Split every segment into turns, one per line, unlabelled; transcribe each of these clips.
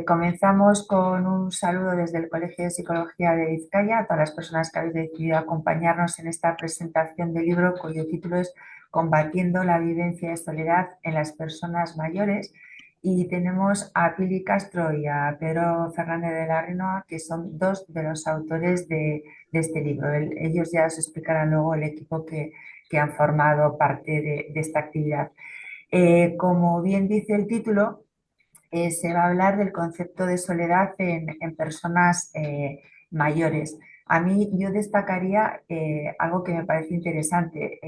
Comenzamos con un saludo desde el Colegio de Psicología de Vizcaya a todas las personas que habéis decidido acompañarnos en esta presentación del libro cuyo título es Combatiendo la vivencia de soledad en las personas mayores. Y tenemos a Pili Castro y a Pedro Fernández de la Rinoa, que son dos de los autores de este libro. Ellos ya os explicarán luego el equipo que han formado parte de esta actividad. Como bien dice el título, se va a hablar del concepto de soledad en personas mayores. A mí yo destacaría algo que me parece interesante.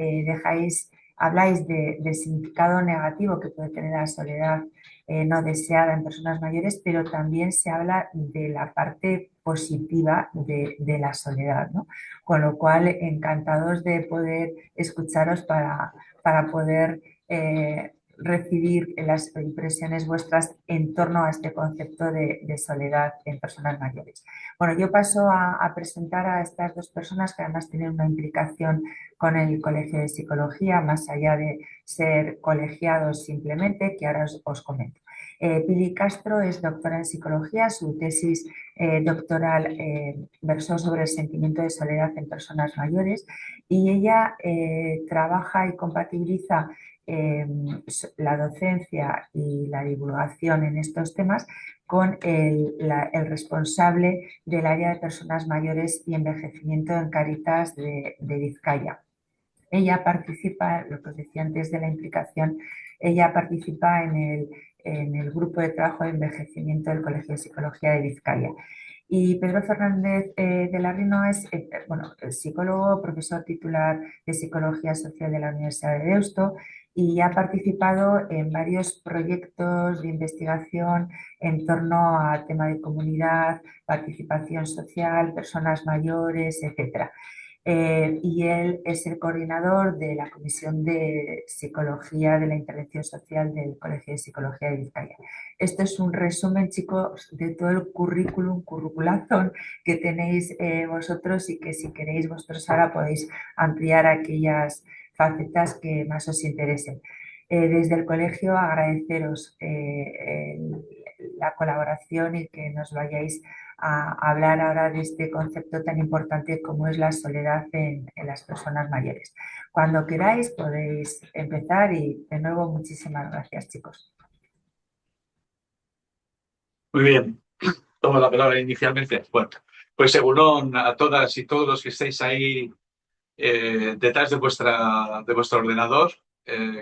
Habláis del significado negativo que puede tener la soledad no deseada en personas mayores, pero también se habla de la parte positiva de la soledad, ¿no? Con lo cual, encantados de poder escucharos para poder recibir las impresiones vuestras en torno a este concepto de soledad en personas mayores. Bueno, yo paso a presentar a estas dos personas que además tienen una implicación con el Colegio de Psicología, más allá de ser colegiados simplemente, que ahora os comento. Pili Castro es doctora en psicología, su tesis doctoral versó sobre el sentimiento de soledad en personas mayores y ella trabaja y compatibiliza eh, la docencia y la divulgación en estos temas con el responsable del área de personas mayores y envejecimiento en Cáritas de Vizcaya. Ella participa, lo que os decía antes de la implicación, ella participa en el grupo de trabajo de envejecimiento del Colegio de Psicología de Vizcaya. Y Pedro Fernández de la Rinoa es psicólogo, profesor titular de Psicología Social de la Universidad de Deusto y ha participado en varios proyectos de investigación en torno a tema de comunidad, participación social, personas mayores, etcétera. Y él es el coordinador de la Comisión de Psicología de la Intervención Social del Colegio de Psicología de Vizcaya. Esto es un resumen, chicos, de todo el curriculazo que tenéis vosotros y que si queréis vosotros ahora podéis ampliar aquellas facetas que más os interesen. Desde el colegio agradeceros la colaboración y que nos vayáis a hablar ahora de este concepto tan importante como es la soledad en las personas mayores. Cuando queráis podéis empezar y de nuevo muchísimas gracias, chicos.
Muy bien, tomo la palabra inicialmente. Bueno, pues según a todas y todos los que estáis ahí detrás de vuestro ordenador,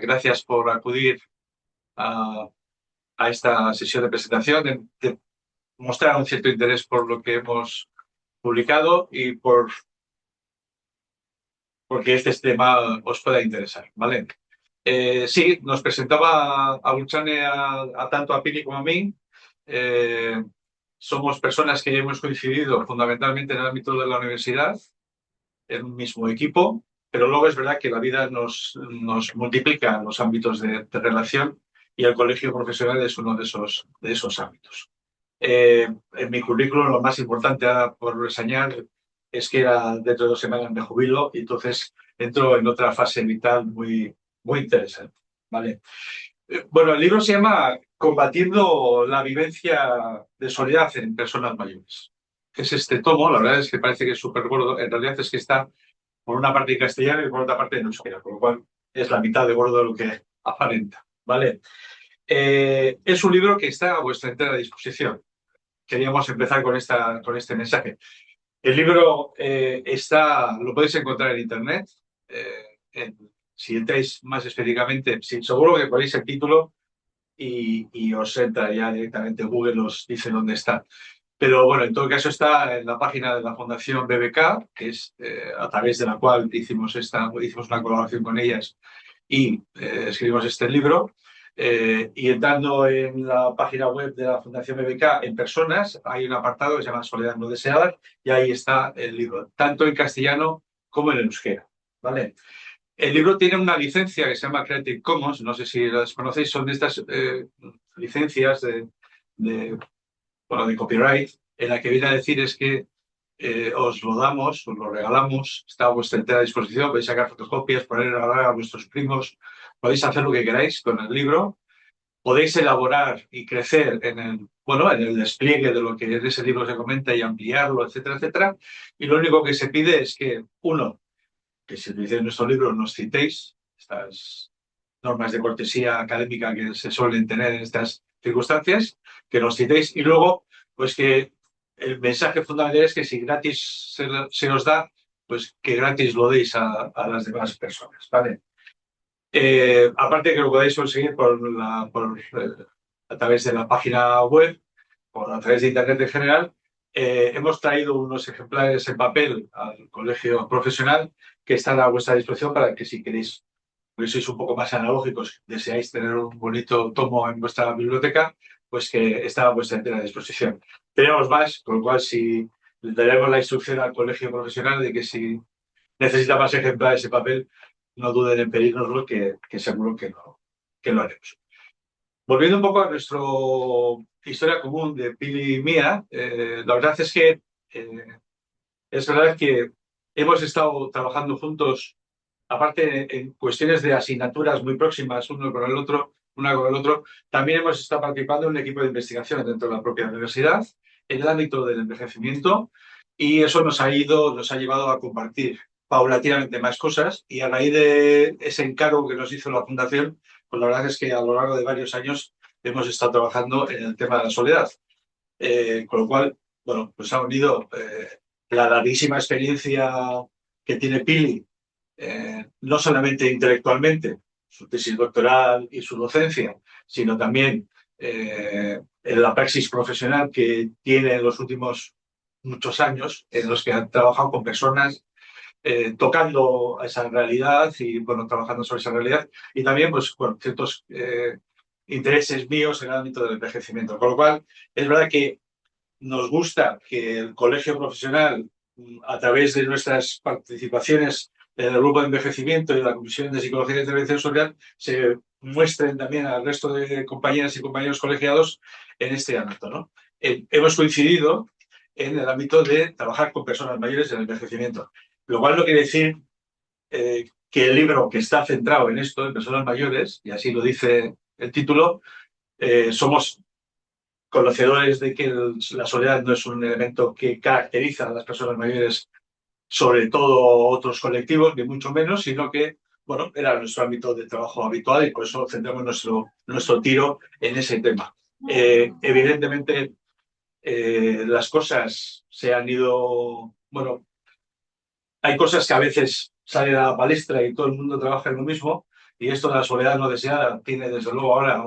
gracias por acudir a, a esta sesión de presentación, de mostrar un cierto interés por lo que hemos publicado y porque este tema os pueda interesar, ¿vale? Sí, nos presentaba a Ulchane, a tanto a Pili como a mí. Eh, Somos personas que hemos coincidido fundamentalmente en el ámbito de la universidad, en un mismo equipo, pero luego es verdad que la vida nos multiplica los ámbitos de relación y el colegio profesional es uno de esos ámbitos. En mi currículum lo más importante por reseñar es que era dentro de 2 semanas me jubilo y entonces entro en otra fase vital muy interesante. ¿Vale? Bueno, el libro se llama Combatiendo la vivencia de soledad en personas mayores. Es este tomo, la verdad es que parece que es súper gordo, en realidad es que está por una parte en castellano y por otra parte en euskera, con lo cual es la mitad de gordo de lo que aparenta. ¿Vale? Es un libro que está a vuestra entera disposición. Queríamos empezar con este mensaje. El libro lo podéis encontrar en internet. Si entráis más específicamente, seguro que ponéis el título y os entra ya directamente. Google os dice dónde está. Pero bueno, en todo caso está en la página de la Fundación BBK, que es a través de la cual hicimos una colaboración con ellas y escribimos este libro. Y entrando en la página web de la Fundación BBK en personas, hay un apartado que se llama Soledad no deseada y ahí está el libro, tanto en castellano como en euskera. ¿Vale? El libro tiene una licencia que se llama Creative Commons, no sé si las conocéis, son de estas licencias de copyright, en la que viene a decir es que os lo damos, os lo regalamos, está a vuestra entera disposición, podéis sacar fotocopias, poner a regalar a vuestros primos, podéis hacer lo que queráis con el libro, podéis elaborar y crecer en el despliegue de lo que en ese libro se comenta y ampliarlo, etcétera, etcétera. Y lo único que se pide es que, uno, que si utilicéis nuestro libro nos citéis, estas normas de cortesía académica que se suelen tener en estas circunstancias, que nos citéis y luego, pues que el mensaje fundamental es que si gratis se os da, pues que gratis lo deis a las demás personas, ¿vale? Aparte que lo podéis conseguir a través de la página web o a través de Internet en general. Hemos traído unos ejemplares en papel al colegio profesional que están a vuestra disposición para que si queréis, porque sois un poco más analógicos, deseáis tener un bonito tomo en vuestra biblioteca, pues que está a vuestra entera disposición. Tenemos más, con lo cual si le daremos la instrucción al colegio profesional de que si necesita más ejemplares de papel, no duden en pedírnoslo, que seguro que lo haremos. Volviendo un poco a nuestra historia común de Pili y mía, la verdad es que es verdad que hemos estado trabajando juntos, aparte en cuestiones de asignaturas muy próximas uno con el otro, una con el otro, también hemos estado participando en un equipo de investigación dentro de la propia universidad, en el ámbito del envejecimiento, y eso nos ha llevado a compartir paulatinamente más cosas, y a raíz de ese encargo que nos hizo la Fundación, pues la verdad es que a lo largo de varios años hemos estado trabajando en el tema de la soledad. Con lo cual, bueno, pues ha unido la larguísima experiencia que tiene Pili, no solamente intelectualmente, su tesis doctoral y su docencia, sino también en la praxis profesional que tiene en los últimos muchos años, en los que ha trabajado con personas tocando esa realidad y, bueno, trabajando sobre esa realidad, y también, pues, bueno, ciertos intereses míos en el ámbito del envejecimiento. Con lo cual, es verdad que nos gusta que el colegio profesional, a través de nuestras participaciones en el grupo de envejecimiento y la Comisión de Psicología y Intervención Social, se muestren también al resto de compañeras y compañeros colegiados en este ámbito, ¿no? Hemos coincidido en el ámbito de trabajar con personas mayores en el envejecimiento, lo cual no quiere decir que el libro que está centrado en esto, en personas mayores, y así lo dice el título, somos conocedores de que la soledad no es un elemento que caracteriza a las personas mayores, sobre todo otros colectivos, ni mucho menos, sino que, bueno, era nuestro ámbito de trabajo habitual y por eso centramos nuestro tiro en ese tema. Evidentemente, las cosas se han ido, bueno, hay cosas que a veces salen a la palestra y todo el mundo trabaja en lo mismo, y esto de la soledad no deseada tiene desde luego ahora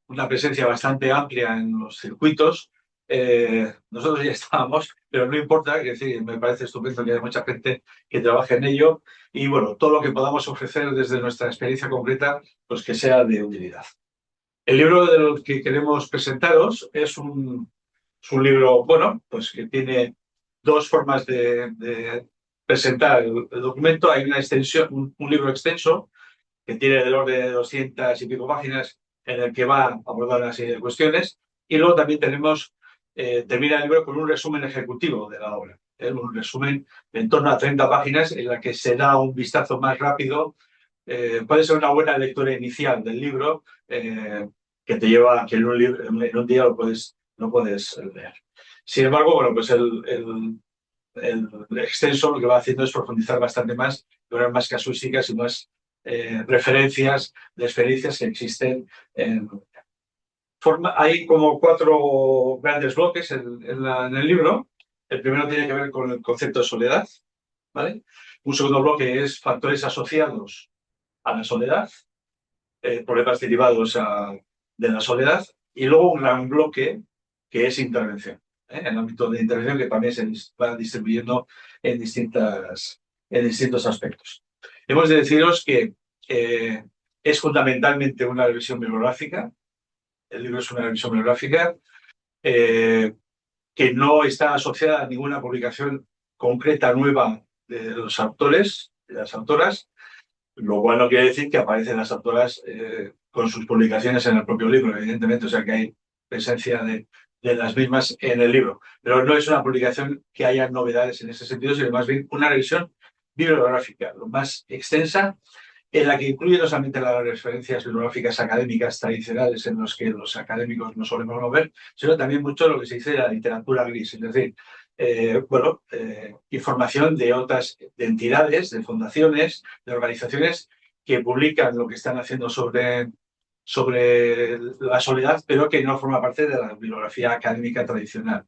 una presencia bastante amplia en los circuitos. Nosotros ya estábamos, pero no importa, es decir, me parece estupendo que haya mucha gente que trabaje en ello y, bueno, todo lo que podamos ofrecer desde nuestra experiencia concreta, pues que sea de utilidad. El libro de lo que queremos presentaros es un libro, bueno, pues que tiene dos formas de presentar el documento. Hay una extensión, un libro extenso que tiene del orden de 200 y pico páginas en el que va a abordar una serie de cuestiones. Y luego también termina el libro con un resumen ejecutivo de la obra. Un resumen de en torno a 30 páginas en la que se da un vistazo más rápido. Puede ser una buena lectura inicial del libro que te lleva, que en un día lo puedes leer. Sin embargo, bueno, pues el extenso lo que va haciendo es profundizar bastante más, lograr más casuísticas y más referencias de experiencias que existen. Hay como 4 grandes bloques en el libro. El primero tiene que ver con el concepto de soledad, ¿vale? Un segundo bloque es factores asociados a la soledad, problemas derivados de la soledad, y luego un gran bloque que es intervención, en el ámbito de intervención que también se va distribuyendo en distintos aspectos. Hemos de deciros que es fundamentalmente una revisión bibliográfica. El libro es una revisión bibliográfica que no está asociada a ninguna publicación concreta nueva de los autores, de las autoras, lo cual no quiere decir que aparecen las autoras con sus publicaciones en el propio libro, evidentemente, o sea que hay presencia de las mismas en el libro. Pero no es una publicación que haya novedades en ese sentido, sino más bien una revisión bibliográfica, lo más extensa en la que incluye no solamente las referencias bibliográficas académicas tradicionales en los que los académicos nos solemos mover, sino también mucho lo que se dice la literatura gris, es decir, información de otras de entidades, de fundaciones, de organizaciones que publican lo que están haciendo sobre la soledad, pero que no forma parte de la bibliografía académica tradicional.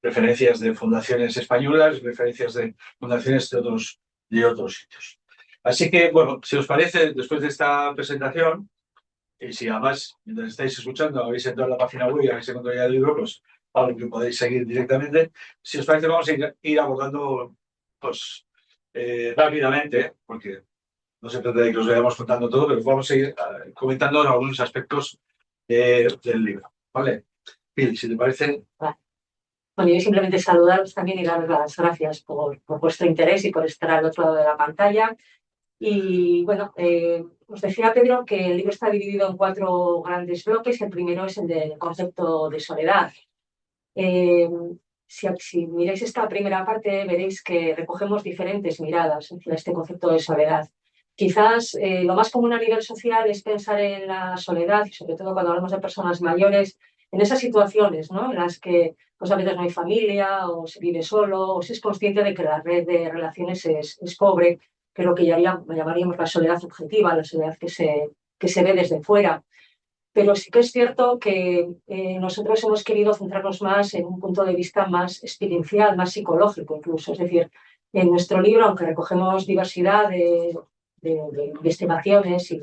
Referencias de fundaciones españolas, referencias de fundaciones de otros sitios. Así que, bueno, si os parece, después de esta presentación, y si además, mientras estáis escuchando, habéis entrado a la página web y habéis encontrado ya el libro, pues algo que podéis seguir directamente. Si os parece, vamos a ir abordando pues, rápidamente, porque no se trata de que os vayamos contando todo, pero vamos a ir comentando algunos aspectos del libro. ¿Vale? Pili, si te parece.
Vale. Bueno, yo simplemente saludaros también y daros las gracias por vuestro interés y por estar al otro lado de la pantalla. Y bueno, os decía Pedro que el libro está dividido en 4 grandes bloques. El primero es el del concepto de soledad. Si miráis esta primera parte, veréis que recogemos diferentes miradas hacia este concepto de soledad. Quizás lo más común a nivel social es pensar en la soledad, y sobre todo cuando hablamos de personas mayores, en esas situaciones, ¿no?, en las que pues, a veces no hay familia, o se vive solo, o se es consciente de que la red de relaciones es pobre, que es lo que llamaríamos la soledad objetiva, la soledad que se ve desde fuera. Pero sí que es cierto que nosotros hemos querido centrarnos más en un punto de vista más experiencial, más psicológico incluso. Es decir, en nuestro libro, aunque recogemos diversidad de investigaciones y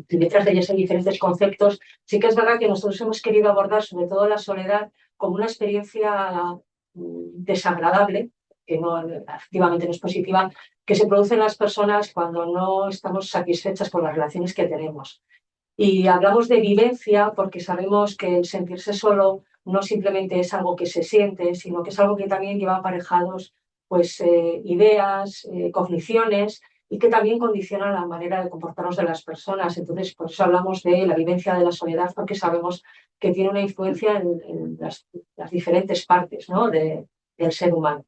detrás de ellas hay diferentes conceptos, sí que es verdad que nosotros hemos querido abordar sobre todo la soledad como una experiencia desagradable, que no, efectivamente no es positiva, que se produce en las personas cuando no estamos satisfechas con las relaciones que tenemos. Y hablamos de vivencia porque sabemos que el sentirse solo no simplemente es algo que se siente, sino que es algo que también lleva aparejados pues, ideas, cogniciones, y que también condicionan la manera de comportarnos de las personas. Entonces, por eso hablamos de la vivencia de la soledad, porque sabemos que tiene una influencia en las diferentes partes, ¿no?, del ser humano.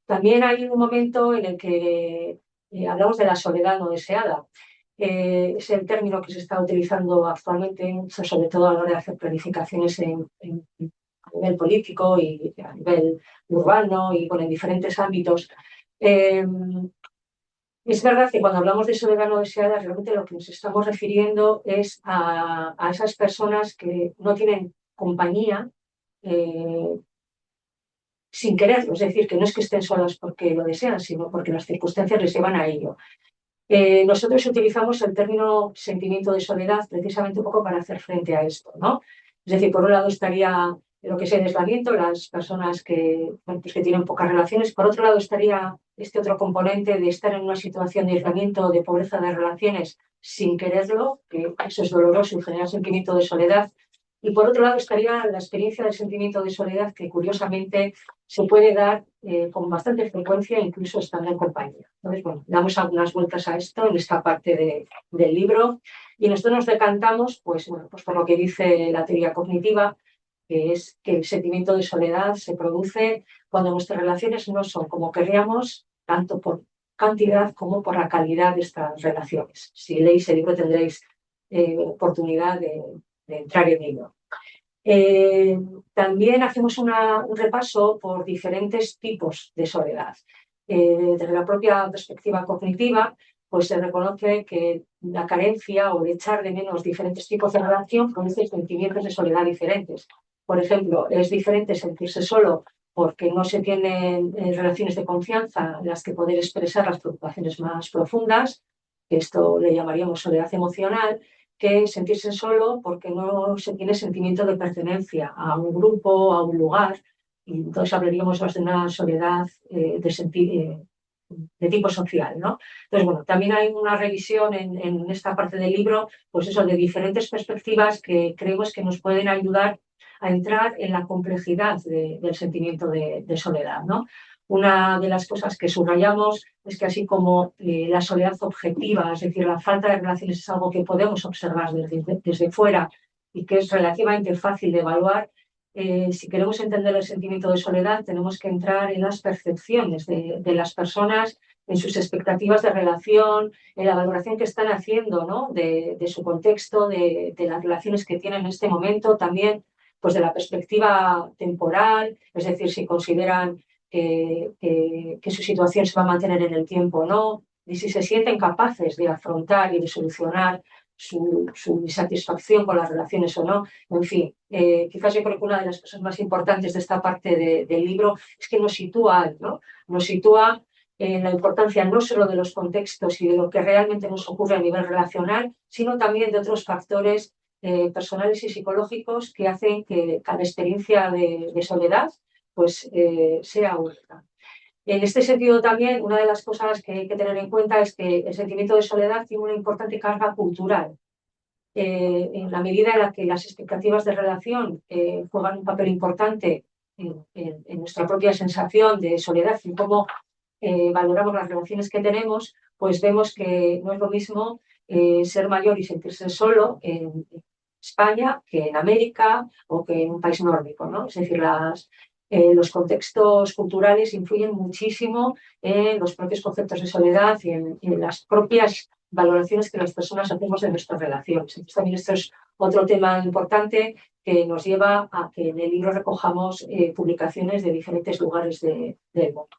También hay un momento en el que hablamos de la soledad no deseada. Es el término que se está utilizando actualmente, sobre todo a la hora de hacer planificaciones a nivel político y a nivel urbano y en diferentes ámbitos. Es verdad que cuando hablamos de soledad no deseada, realmente lo que nos estamos refiriendo es a esas personas que no tienen compañía sin quererlo, es decir, que no es que estén solas porque lo desean, sino porque las circunstancias les llevan a ello. Nosotros utilizamos el término sentimiento de soledad precisamente un poco para hacer frente a esto, ¿no? Es decir, por un lado estaría lo que es el aislamiento, las personas que, bueno, pues que tienen pocas relaciones. Por otro lado estaría este otro componente de estar en una situación de aislamiento, de pobreza de relaciones sin quererlo, que eso es doloroso y genera sentimiento de soledad. Y por otro lado estaría la experiencia del sentimiento de soledad, que curiosamente se puede dar con bastante frecuencia, incluso estando en compañía. Entonces, bueno, damos algunas vueltas a esto en esta parte del libro, y nosotros nos decantamos pues, bueno, pues por lo que dice la teoría cognitiva, que es que el sentimiento de soledad se produce cuando nuestras relaciones no son como querríamos, tanto por cantidad como por la calidad de estas relaciones. Si leéis el libro tendréis oportunidad de entrar en ello. También hacemos un repaso por diferentes tipos de soledad. Desde la propia perspectiva cognitiva, pues se reconoce que la carencia o el echar de menos diferentes tipos de relación produce sentimientos de soledad diferentes. Por ejemplo, es diferente sentirse solo porque no se tienen relaciones de confianza en las que poder expresar las preocupaciones más profundas, que esto le llamaríamos soledad emocional, que sentirse solo porque no se tiene sentimiento de pertenencia a un grupo, a un lugar, y entonces hablaríamos más de una soledad de tipo social, ¿no? Entonces, bueno, también hay una revisión en esta parte del libro, pues eso, de diferentes perspectivas que creemos que nos pueden ayudar a entrar en la complejidad del sentimiento de soledad, ¿no? Una de las cosas que subrayamos es que así como la soledad objetiva, es decir, la falta de relaciones es algo que podemos observar desde fuera y que es relativamente fácil de evaluar, si queremos entender el sentimiento de soledad, tenemos que entrar en las percepciones de las personas, en sus expectativas de relación, en la valoración que están haciendo, ¿no? de su contexto, de las relaciones que tienen en este momento, también pues de la perspectiva temporal, es decir, si consideran que su situación se va a mantener en el tiempo o no, y si se sienten capaces de afrontar y de solucionar su insatisfacción con las relaciones o no. En fin, quizás yo creo que una de las cosas más importantes de esta parte del libro es que nos sitúa, ¿no? Nos sitúa en la importancia no solo de los contextos y de lo que realmente nos ocurre a nivel relacional, sino también de otros factores personales y psicológicos que hacen que cada experiencia de soledad pues, sea única. En este sentido también, una de las cosas que hay que tener en cuenta es que el sentimiento de soledad tiene una importante carga cultural. En la medida en la que las expectativas de relación juegan un papel importante en nuestra propia sensación de soledad y cómo valoramos las relaciones que tenemos, pues vemos que no es lo mismo ser mayor y sentirse solo en España que en América o que en un país nórdico, ¿no? Es decir, los contextos culturales influyen muchísimo en los propios conceptos de soledad y en las propias valoraciones que las personas hacemos de nuestras relaciones. Entonces, también esto es otro tema importante que nos lleva a que en el libro recojamos publicaciones de diferentes lugares del mundo.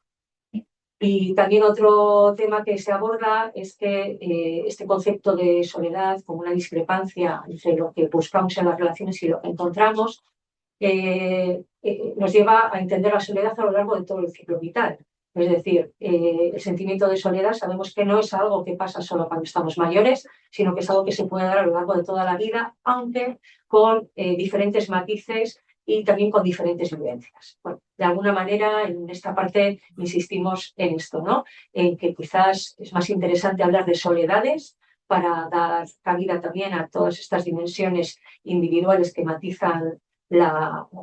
Y también otro tema que se aborda es que este concepto de soledad como una discrepancia entre lo que buscamos en las relaciones y lo que encontramos nos lleva a entender la soledad a lo largo de todo el ciclo vital. Es decir, el sentimiento de soledad sabemos que no es algo que pasa solo cuando estamos mayores, sino que es algo que se puede dar a lo largo de toda la vida, aunque con diferentes matices y también con diferentes vivencias. Bueno, de alguna manera, en esta parte insistimos en esto, ¿no? En que quizás es más interesante hablar de soledades para dar cabida también a todas estas dimensiones individuales que matizan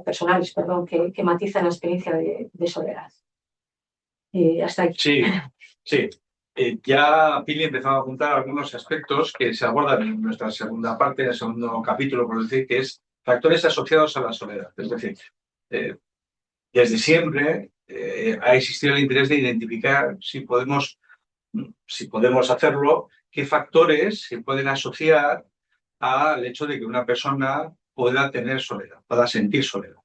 personales, perdón, que matizan la experiencia de soledad. Hasta aquí.
Sí, sí. Ya Pili empezaba a apuntar algunos aspectos que se abordan en nuestra segunda parte, en el segundo capítulo, por decir, que es factores asociados a la soledad. Es decir, desde siempre ha existido el interés de identificar si podemos hacerlo, qué factores se pueden asociar al hecho de que una persona pueda tener soledad, pueda sentir soledad.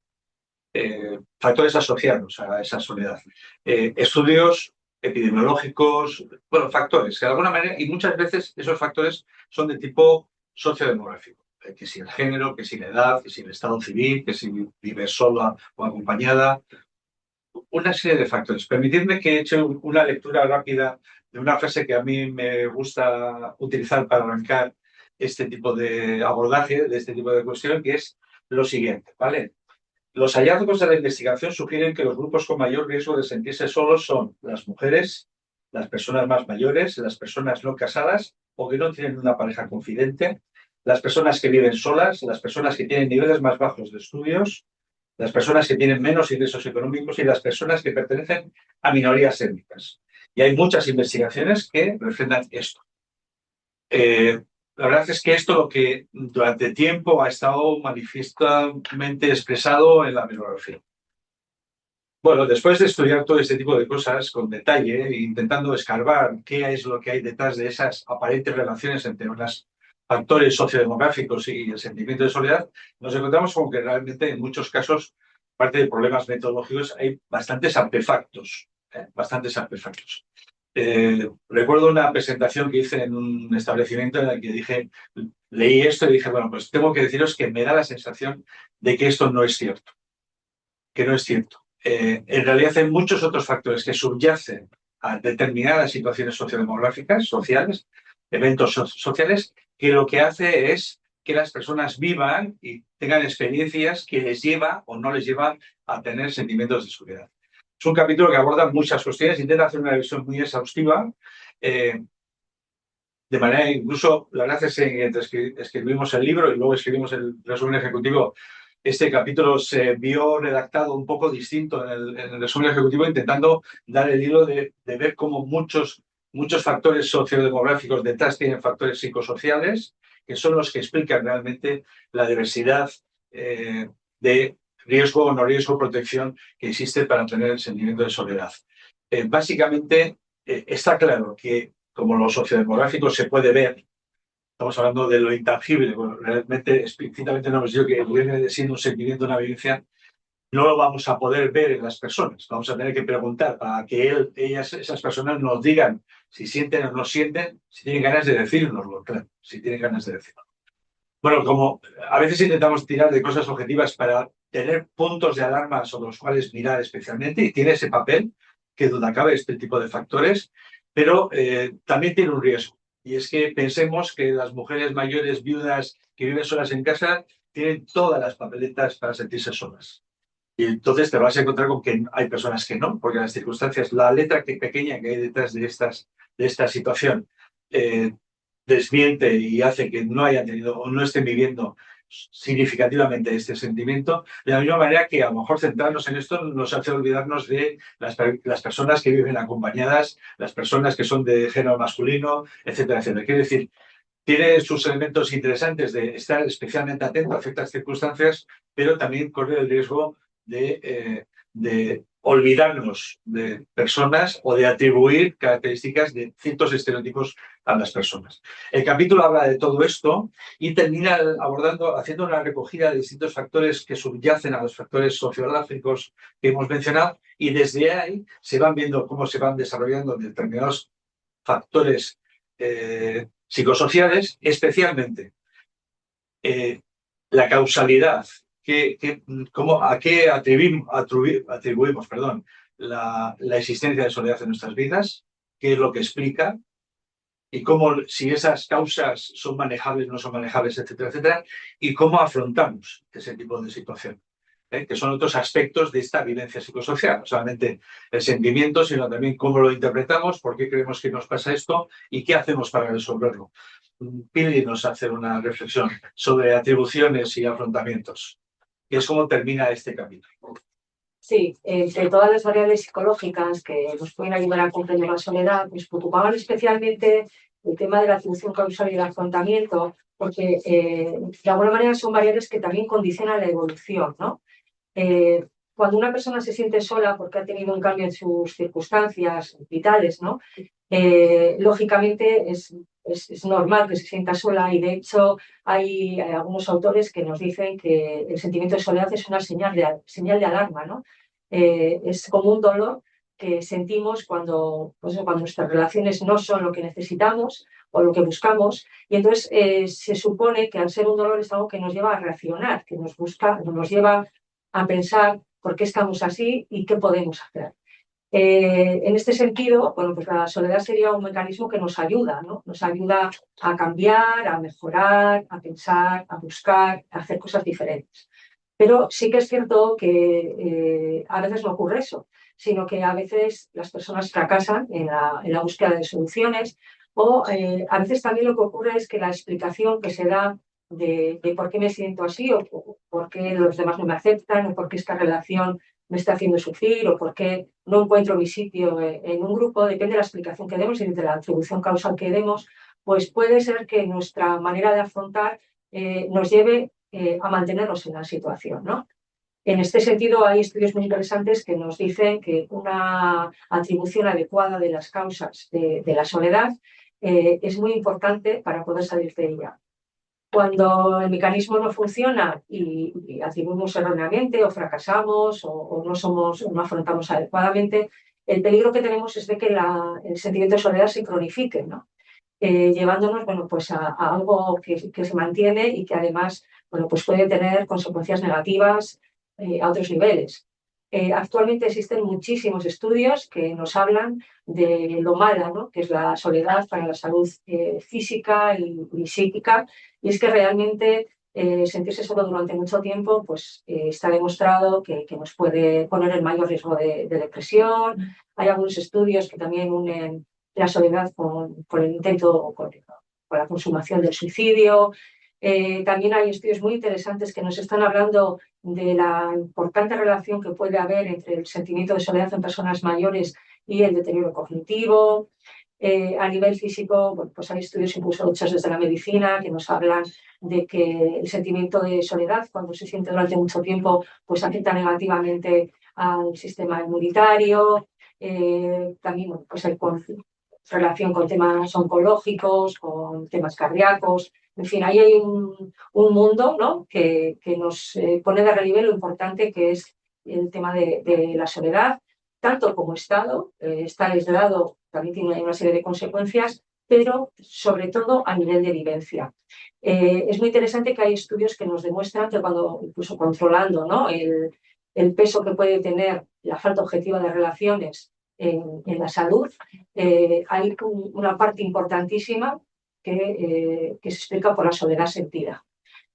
Factores asociados a esa soledad. Estudios epidemiológicos, bueno, factores que de alguna manera, y muchas veces esos factores son de tipo sociodemográfico, que si el género, que si la edad, que si el estado civil, que si vive sola o acompañada, una serie de factores. Permitidme que he hecho una lectura rápida de una frase que a mí me gusta utilizar para arrancar este tipo de abordaje, de este tipo de cuestión, que es lo siguiente, ¿vale? Los hallazgos de la investigación sugieren que los grupos con mayor riesgo de sentirse solos son las mujeres, las personas más mayores, las personas no casadas o que no tienen una pareja confidente, las personas que viven solas, las personas que tienen niveles más bajos de estudios, las personas que tienen menos ingresos económicos y las personas que pertenecen a minorías étnicas. Y hay muchas investigaciones que refrendan esto. La verdad es que esto lo que durante tiempo ha estado manifiestamente expresado en la bibliografía. Bueno, después de estudiar todo este tipo de cosas con detalle e intentando escarbar qué es lo que hay detrás de esas aparentes relaciones entre unos factores sociodemográficos y el sentimiento de soledad, nos encontramos con que realmente en muchos casos, aparte de problemas metodológicos, hay bastantes artefactos. Recuerdo una presentación que hice en un establecimiento en el que leí esto y dije, bueno, pues tengo que deciros que me da la sensación de que esto no es cierto. Que no es cierto. En realidad hay muchos otros factores que subyacen a determinadas situaciones sociodemográficas, sociales, eventos sociales, que lo que hace es que las personas vivan y tengan experiencias que les lleva o no les llevan a tener sentimientos de soledad. Es un capítulo que aborda muchas cuestiones, intenta hacer una visión muy exhaustiva, de manera incluso, la verdad es que entre escribimos el libro y luego escribimos el resumen ejecutivo, este capítulo se vio redactado un poco distinto en el resumen ejecutivo, intentando dar el hilo de ver cómo muchos factores sociodemográficos detrás tienen factores psicosociales, que son los que explican realmente la diversidad de riesgo o no riesgo, protección que existe para tener el sentimiento de soledad. Básicamente, está claro que, como lo sociodemográfico se puede ver, estamos hablando de lo intangible, bueno, realmente explícitamente no hemos dicho que viene siendo un sentimiento, una vivencia, no lo vamos a poder ver en las personas. Vamos a tener que preguntar para que esas personas nos digan si sienten o no sienten, si tienen ganas de decírnoslo, claro, si tienen ganas de decirlo. Bueno, como a veces intentamos tirar de cosas objetivas para tener puntos de alarma sobre los cuales mirar especialmente, y tiene ese papel, que duda cabe, este tipo de factores, pero también tiene un riesgo. Y es que pensemos que las mujeres mayores, viudas, que viven solas en casa, tienen todas las papeletas para sentirse solas. Y entonces te vas a encontrar con que hay personas que no, porque las circunstancias, la letra pequeña que hay detrás de esta situación, desmiente y hace que no hayan tenido o no estén viviendo significativamente este sentimiento, de la misma manera que a lo mejor centrarnos en esto nos hace olvidarnos de las personas que viven acompañadas, las personas que son de género masculino, etcétera, etcétera. Quiere decir, tiene sus elementos interesantes de estar especialmente atento a ciertas circunstancias, pero también corre el riesgo de olvidarnos de personas o de atribuir características de ciertos estereotipos a las personas. El capítulo habla de todo esto y termina haciendo una recogida de distintos factores que subyacen a los factores sociológicos que hemos mencionado, y desde ahí se van viendo cómo se van desarrollando determinados factores psicosociales, especialmente la causalidad, a qué atribuimos la existencia de soledad en nuestras vidas, qué es lo que explica, y cómo, si esas causas son manejables, no son manejables, etcétera, etcétera, y cómo afrontamos ese tipo de situación, que son otros aspectos de esta vivencia psicosocial, no solamente el sentimiento, sino también cómo lo interpretamos, por qué creemos que nos pasa esto y qué hacemos para resolverlo. Pili nos hace una reflexión sobre atribuciones y afrontamientos, que es cómo termina este capítulo.
Sí, entre todas las variables psicológicas que nos pueden ayudar a comprender la soledad, nos preocupaban especialmente el tema de la atribución causal y el afrontamiento, porque de alguna manera son variables que también condicionan la evolución, ¿no? Cuando una persona se siente sola porque ha tenido un cambio en sus circunstancias vitales, ¿no? Lógicamente es normal que se sienta sola, y de hecho hay algunos autores que nos dicen que el sentimiento de soledad es una señal de alarma, ¿no? Es como un dolor que sentimos cuando nuestras relaciones no son lo que necesitamos o lo que buscamos, y entonces se supone que al ser un dolor es algo que nos lleva a reaccionar, que nos lleva a pensar por qué estamos así y qué podemos hacer. En este sentido, bueno, pues la soledad sería un mecanismo que nos ayuda, ¿no? Nos ayuda a cambiar, a mejorar, a pensar, a buscar, a hacer cosas diferentes. Pero sí que es cierto que a veces no ocurre eso, sino que a veces las personas fracasan en la búsqueda de soluciones, o a veces también lo que ocurre es que la explicación que se da de por qué me siento así, o por qué los demás no me aceptan, o por qué esta relación me está haciendo sufrir, o por qué no encuentro mi sitio en un grupo, depende de la explicación que demos y de la atribución causal que demos, pues puede ser que nuestra manera de afrontar nos lleve a mantenernos en la situación, ¿no? En este sentido, hay estudios muy interesantes que nos dicen que una atribución adecuada de las causas de la soledad es muy importante para poder salir de ella. Cuando el mecanismo no funciona y atribuimos erróneamente o fracasamos o no afrontamos adecuadamente, el peligro que tenemos es de que el sentimiento de soledad se cronifique, ¿no? Llevándonos, bueno, pues a algo que se mantiene y que además, bueno, pues puede tener consecuencias negativas a otros niveles. Actualmente existen muchísimos estudios que nos hablan de lo mala, ¿no?, que es la soledad para la salud física y psíquica, y es que realmente sentirse solo durante mucho tiempo pues, está demostrado que nos puede poner en mayor riesgo de depresión. Hay algunos estudios que también unen la soledad con el intento, con la consumación del suicidio. También hay estudios muy interesantes que nos están hablando de la importante relación que puede haber entre el sentimiento de soledad en personas mayores y el deterioro cognitivo. A nivel físico, bueno, pues hay estudios incluso hechos desde la medicina que nos hablan de que el sentimiento de soledad, cuando se siente durante mucho tiempo, pues afecta negativamente al sistema inmunitario. También, bueno, pues hay relación con temas oncológicos, con temas cardíacos. En fin, ahí hay un mundo, ¿no?, que nos pone de relieve lo importante que es el tema de la soledad, tanto como estado, estar aislado también tiene una serie de consecuencias, pero sobre todo a nivel de vivencia. Es muy interesante que hay estudios que nos demuestran que cuando, incluso controlando, ¿no?, el peso que puede tener la falta objetiva de relaciones en la salud, hay una parte importantísima que se explica por la soledad sentida.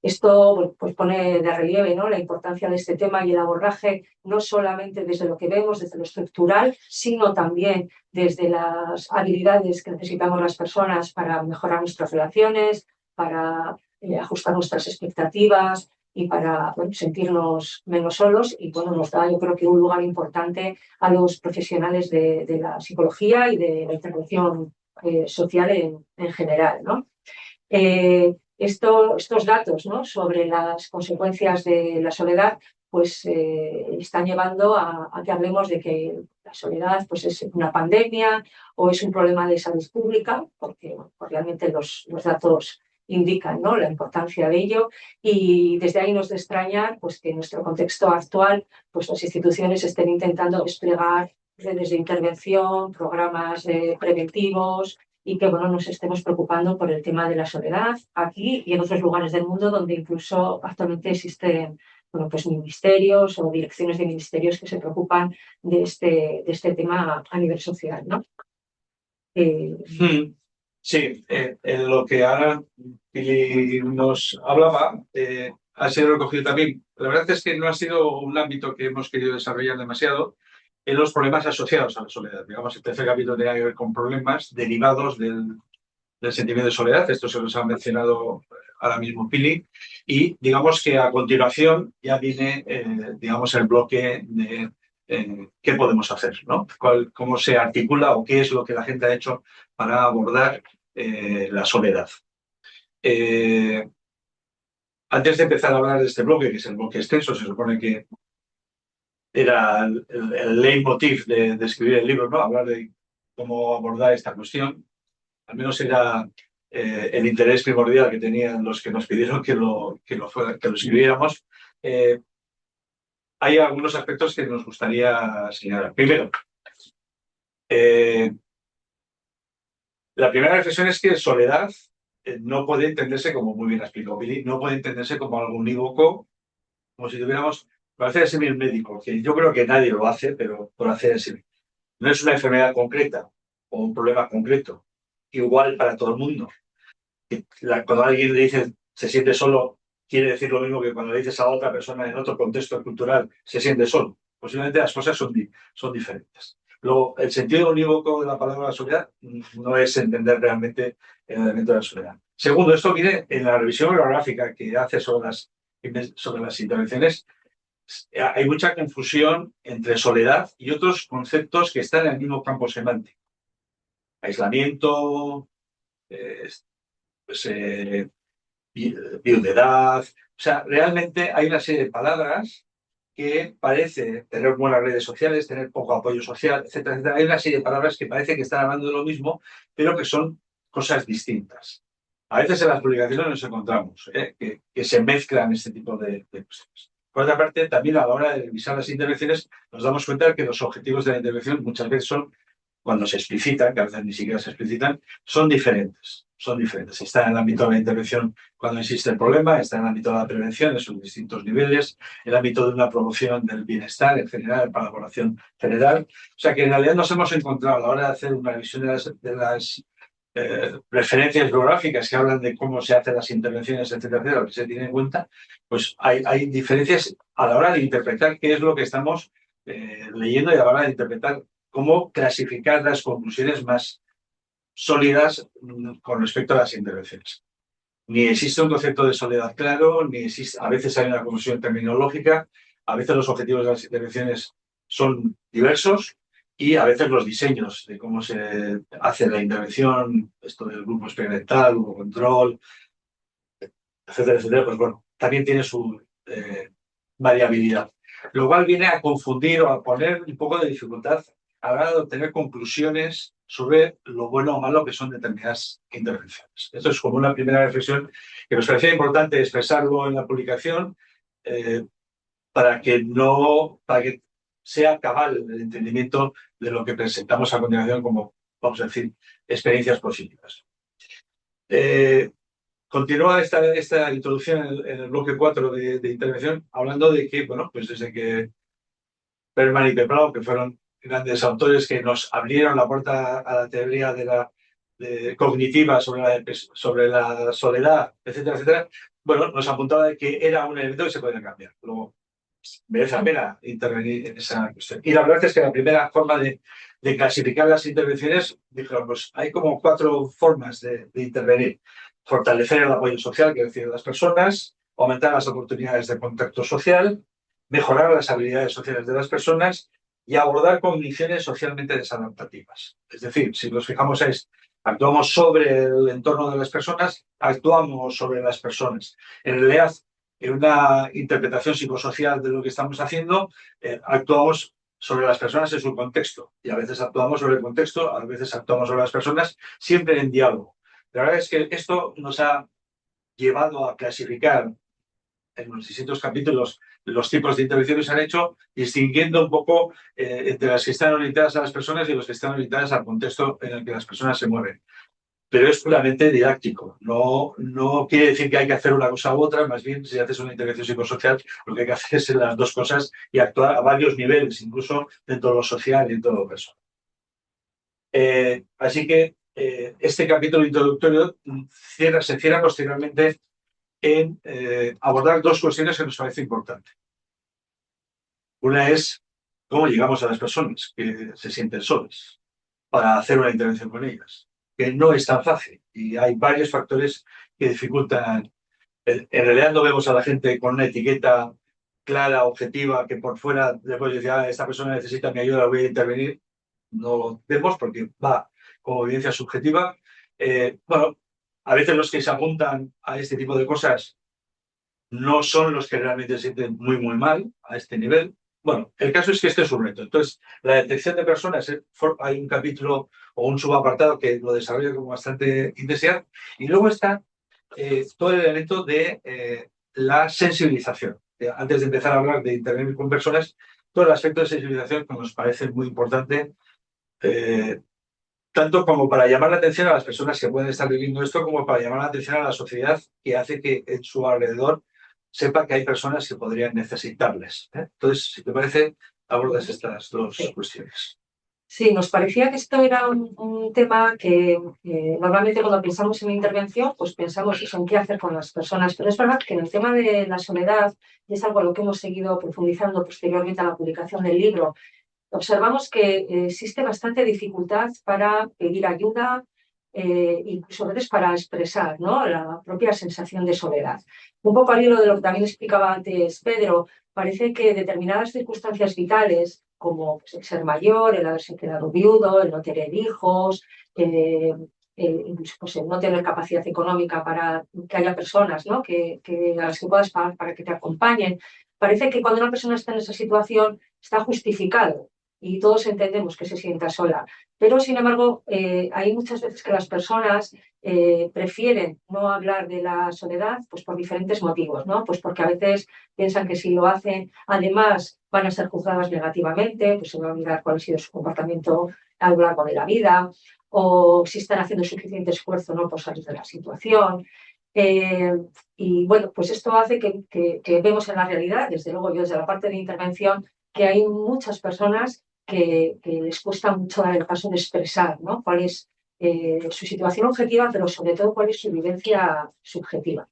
Esto, bueno, pues pone de relieve, ¿no?, la importancia de este tema y el abordaje no solamente desde lo que vemos, desde lo estructural, sino también desde las habilidades que necesitamos las personas para mejorar nuestras relaciones, para ajustar nuestras expectativas y para, bueno, sentirnos menos solos. Y bueno, nos da, yo creo que, un lugar importante a los profesionales de la psicología y de la intervención social en general, ¿no? Estos datos, ¿no?, sobre las consecuencias de la soledad, pues están llevando a que hablemos de que la soledad, pues, es una pandemia o es un problema de salud pública, porque, bueno, pues realmente los datos indican, ¿no?, la importancia de ello, y desde ahí nos extraña, pues, que en nuestro contexto actual, pues, las instituciones estén intentando desplegar redes de intervención, programas preventivos, y que, bueno, nos estemos preocupando por el tema de la soledad aquí y en otros lugares del mundo donde incluso actualmente existen, bueno, pues ministerios o direcciones de ministerios que se preocupan de este tema a nivel social, ¿no?
Sí, en lo que ahora Pili nos hablaba ha sido recogido también. La verdad es que no ha sido un ámbito que hemos querido desarrollar demasiado en los problemas asociados a la soledad. Digamos, el tercer capítulo tenía que ver con problemas derivados del sentimiento de soledad. Esto se los ha mencionado ahora mismo Pili. Y digamos que a continuación ya viene, digamos, el bloque de qué podemos hacer, ¿no? Cómo se articula o qué es lo que la gente ha hecho para abordar la soledad. Antes de empezar a hablar de este bloque, que es el bloque extenso, se supone que era el leitmotiv de escribir el libro, ¿no?, hablar de cómo abordar esta cuestión. Al menos era el interés primordial que tenían los que nos pidieron que lo escribiéramos. Hay algunos aspectos que nos gustaría señalar. Primero, la primera reflexión es que soledad no puede entenderse, como muy bien ha explicado Billy, no puede entenderse como algo unívoco, como si tuviéramos, por hacer el símil médico, que yo creo que nadie lo hace, pero por hacer el símil. No es una enfermedad concreta o un problema concreto, igual para todo el mundo. Cuando alguien le dice se siente solo, quiere decir lo mismo que cuando le dices a otra persona en otro contexto cultural se siente solo. Posiblemente las cosas son diferentes. Luego, el sentido unívoco de la palabra soledad no es entender realmente el elemento de la soledad. Segundo, esto viene en la revisión bibliográfica que hace sobre las intervenciones. Hay mucha confusión entre soledad y otros conceptos que están en el mismo campo semántico. Aislamiento, viudedad. O sea, realmente hay una serie de palabras que parece tener buenas redes sociales, tener poco apoyo social, etcétera, etcétera. Hay una serie de palabras que parece que están hablando de lo mismo, pero que son cosas distintas. A veces en las publicaciones nos encontramos que se mezclan este tipo de cuestiones. Por otra parte, también a la hora de revisar las intervenciones nos damos cuenta de que los objetivos de la intervención muchas veces son, cuando se explicitan, que a veces ni siquiera se explicitan, son diferentes. Son diferentes. Está en el ámbito de la intervención cuando existe el problema, está en el ámbito de la prevención en sus distintos niveles, en el ámbito de una promoción del bienestar en general, para la población general. O sea que en realidad nos hemos encontrado a la hora de hacer una revisión de las referencias bibliográficas que hablan de cómo se hacen las intervenciones, etcétera, etcétera, lo que se tiene en cuenta, pues hay diferencias a la hora de interpretar qué es lo que estamos leyendo y a la hora de interpretar cómo clasificar las conclusiones más sólidas con respecto a las intervenciones. Ni existe un concepto de soledad claro, ni existe, a veces hay una confusión terminológica, a veces los objetivos de las intervenciones son diversos y a veces los diseños de cómo se hace la intervención, esto del grupo experimental, grupo control, etcétera, etcétera, pues bueno, también tiene su variabilidad. Lo cual viene a confundir o a poner un poco de dificultad a la hora de obtener conclusiones sobre lo bueno o malo que son determinadas intervenciones. Esto es como una primera reflexión que nos parecía importante expresarlo en la publicación para que sea cabal el entendimiento de lo que presentamos a continuación como, vamos a decir, experiencias positivas. Continúa esta introducción en el bloque 4 de intervención hablando de que, bueno, pues desde que Perlman y Peplau, que fueron grandes autores que nos abrieron la puerta a la teoría cognitiva sobre la soledad, etcétera, etcétera, bueno, nos apuntaba de que era un elemento que se podía cambiar. Luego, merece la pena intervenir en esa cuestión. Y la verdad es que la primera forma de clasificar las intervenciones, dijeron, pues hay como 4 formas de intervenir. Fortalecer el apoyo social que reciben las personas, aumentar las oportunidades de contacto social, mejorar las habilidades sociales de las personas y abordar cogniciones socialmente desadaptativas. Es decir, si nos fijamos actuamos sobre el entorno de las personas, actuamos sobre las personas. En realidad, en una interpretación psicosocial de lo que estamos haciendo, actuamos sobre las personas en su contexto. Y a veces actuamos sobre el contexto, a veces actuamos sobre las personas, siempre en diálogo. La verdad es que esto nos ha llevado a clasificar en los distintos capítulos los tipos de intervenciones que se han hecho, distinguiendo un poco entre las que están orientadas a las personas y los que están orientadas al contexto en el que las personas se mueven. Pero es puramente didáctico. No quiere decir que hay que hacer una cosa u otra, más bien si haces una intervención psicosocial, lo que hay que hacer es las 2 cosas y actuar a varios niveles, incluso dentro de lo social y dentro de lo personal. Así que este capítulo introductorio se cierra posteriormente en abordar 2 cuestiones que nos parece importante. Una es cómo llegamos a las personas que se sienten solas para hacer una intervención con ellas, que no es tan fácil y hay varios factores que dificultan. En realidad no vemos a la gente con una etiqueta clara, objetiva, que por fuera después decir, esta persona necesita mi ayuda, voy a intervenir. No lo vemos porque va como evidencia subjetiva. Bueno, a veces los que se apuntan a este tipo de cosas no son los que realmente se sienten muy, muy mal a este nivel. Bueno, el caso es que este es un reto. Entonces, la detección de personas, hay un capítulo o un subapartado que lo desarrolla con bastante intensidad. Y luego está todo el elemento de la sensibilización. Antes de empezar a hablar de intervenir con personas, todo el aspecto de sensibilización que nos parece muy importante, tanto como para llamar la atención a las personas que pueden estar viviendo esto, como para llamar la atención a la sociedad que hace que en su alrededor sepa que hay personas que podrían necesitarles. Entonces, si te parece, abordas estas 2 cuestiones.
Sí, nos parecía que esto era un tema que normalmente cuando pensamos en intervención, pues pensamos eso, en qué hacer con las personas. Pero es verdad que en el tema de la soledad, y es algo a lo que hemos seguido profundizando posteriormente a la publicación del libro, observamos que existe bastante dificultad para pedir ayuda, incluso a veces para expresar, ¿no?, la propia sensación de soledad. Un poco al hilo de lo que también explicaba antes Pedro, parece que determinadas circunstancias vitales, como pues, el ser mayor, el haberse quedado viudo, el no tener hijos, incluso pues, el no tener capacidad económica para que haya personas, ¿no?, a las que puedas pagar para que te acompañen, parece que cuando una persona está en esa situación está justificado y todos entendemos que se sienta sola. Pero, sin embargo, hay muchas veces que las personas prefieren no hablar de la soledad pues por diferentes motivos, ¿no? Pues porque a veces piensan que si lo hacen, además van a ser juzgadas negativamente, pues se van a mirar cuál ha sido su comportamiento a lo largo de la vida, o si están haciendo suficiente esfuerzo, ¿no?, por salir de la situación. Y bueno, pues esto hace que vemos en la realidad, desde luego yo desde la parte de intervención, que hay muchas personas que les cuesta mucho dar el paso de expresar, ¿no?, cuál es su situación objetiva, pero sobre todo cuál es su vivencia subjetiva.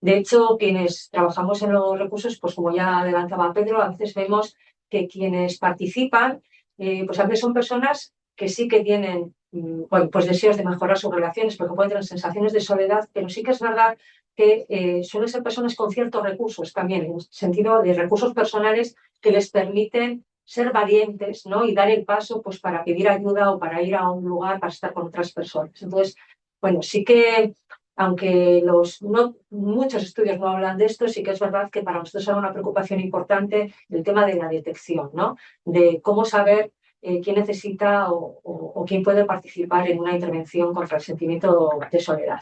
De hecho, quienes trabajamos en los recursos, pues como ya adelantaba Pedro, a veces vemos que quienes participan, pues a veces son personas que sí que tienen bueno, pues deseos de mejorar sus relaciones, porque pueden tener sensaciones de soledad, pero sí que es verdad que suelen ser personas con ciertos recursos también, en el sentido de recursos personales que les permiten ser valientes, ¿no? Y dar el paso pues, para pedir ayuda o para ir a un lugar para estar con otras personas. Entonces, bueno, sí que, aunque muchos estudios no hablan de esto, sí que es verdad que para nosotros era una preocupación importante el tema de la detección, ¿no? De cómo saber quién necesita o quién puede participar en una intervención contra el sentimiento de soledad.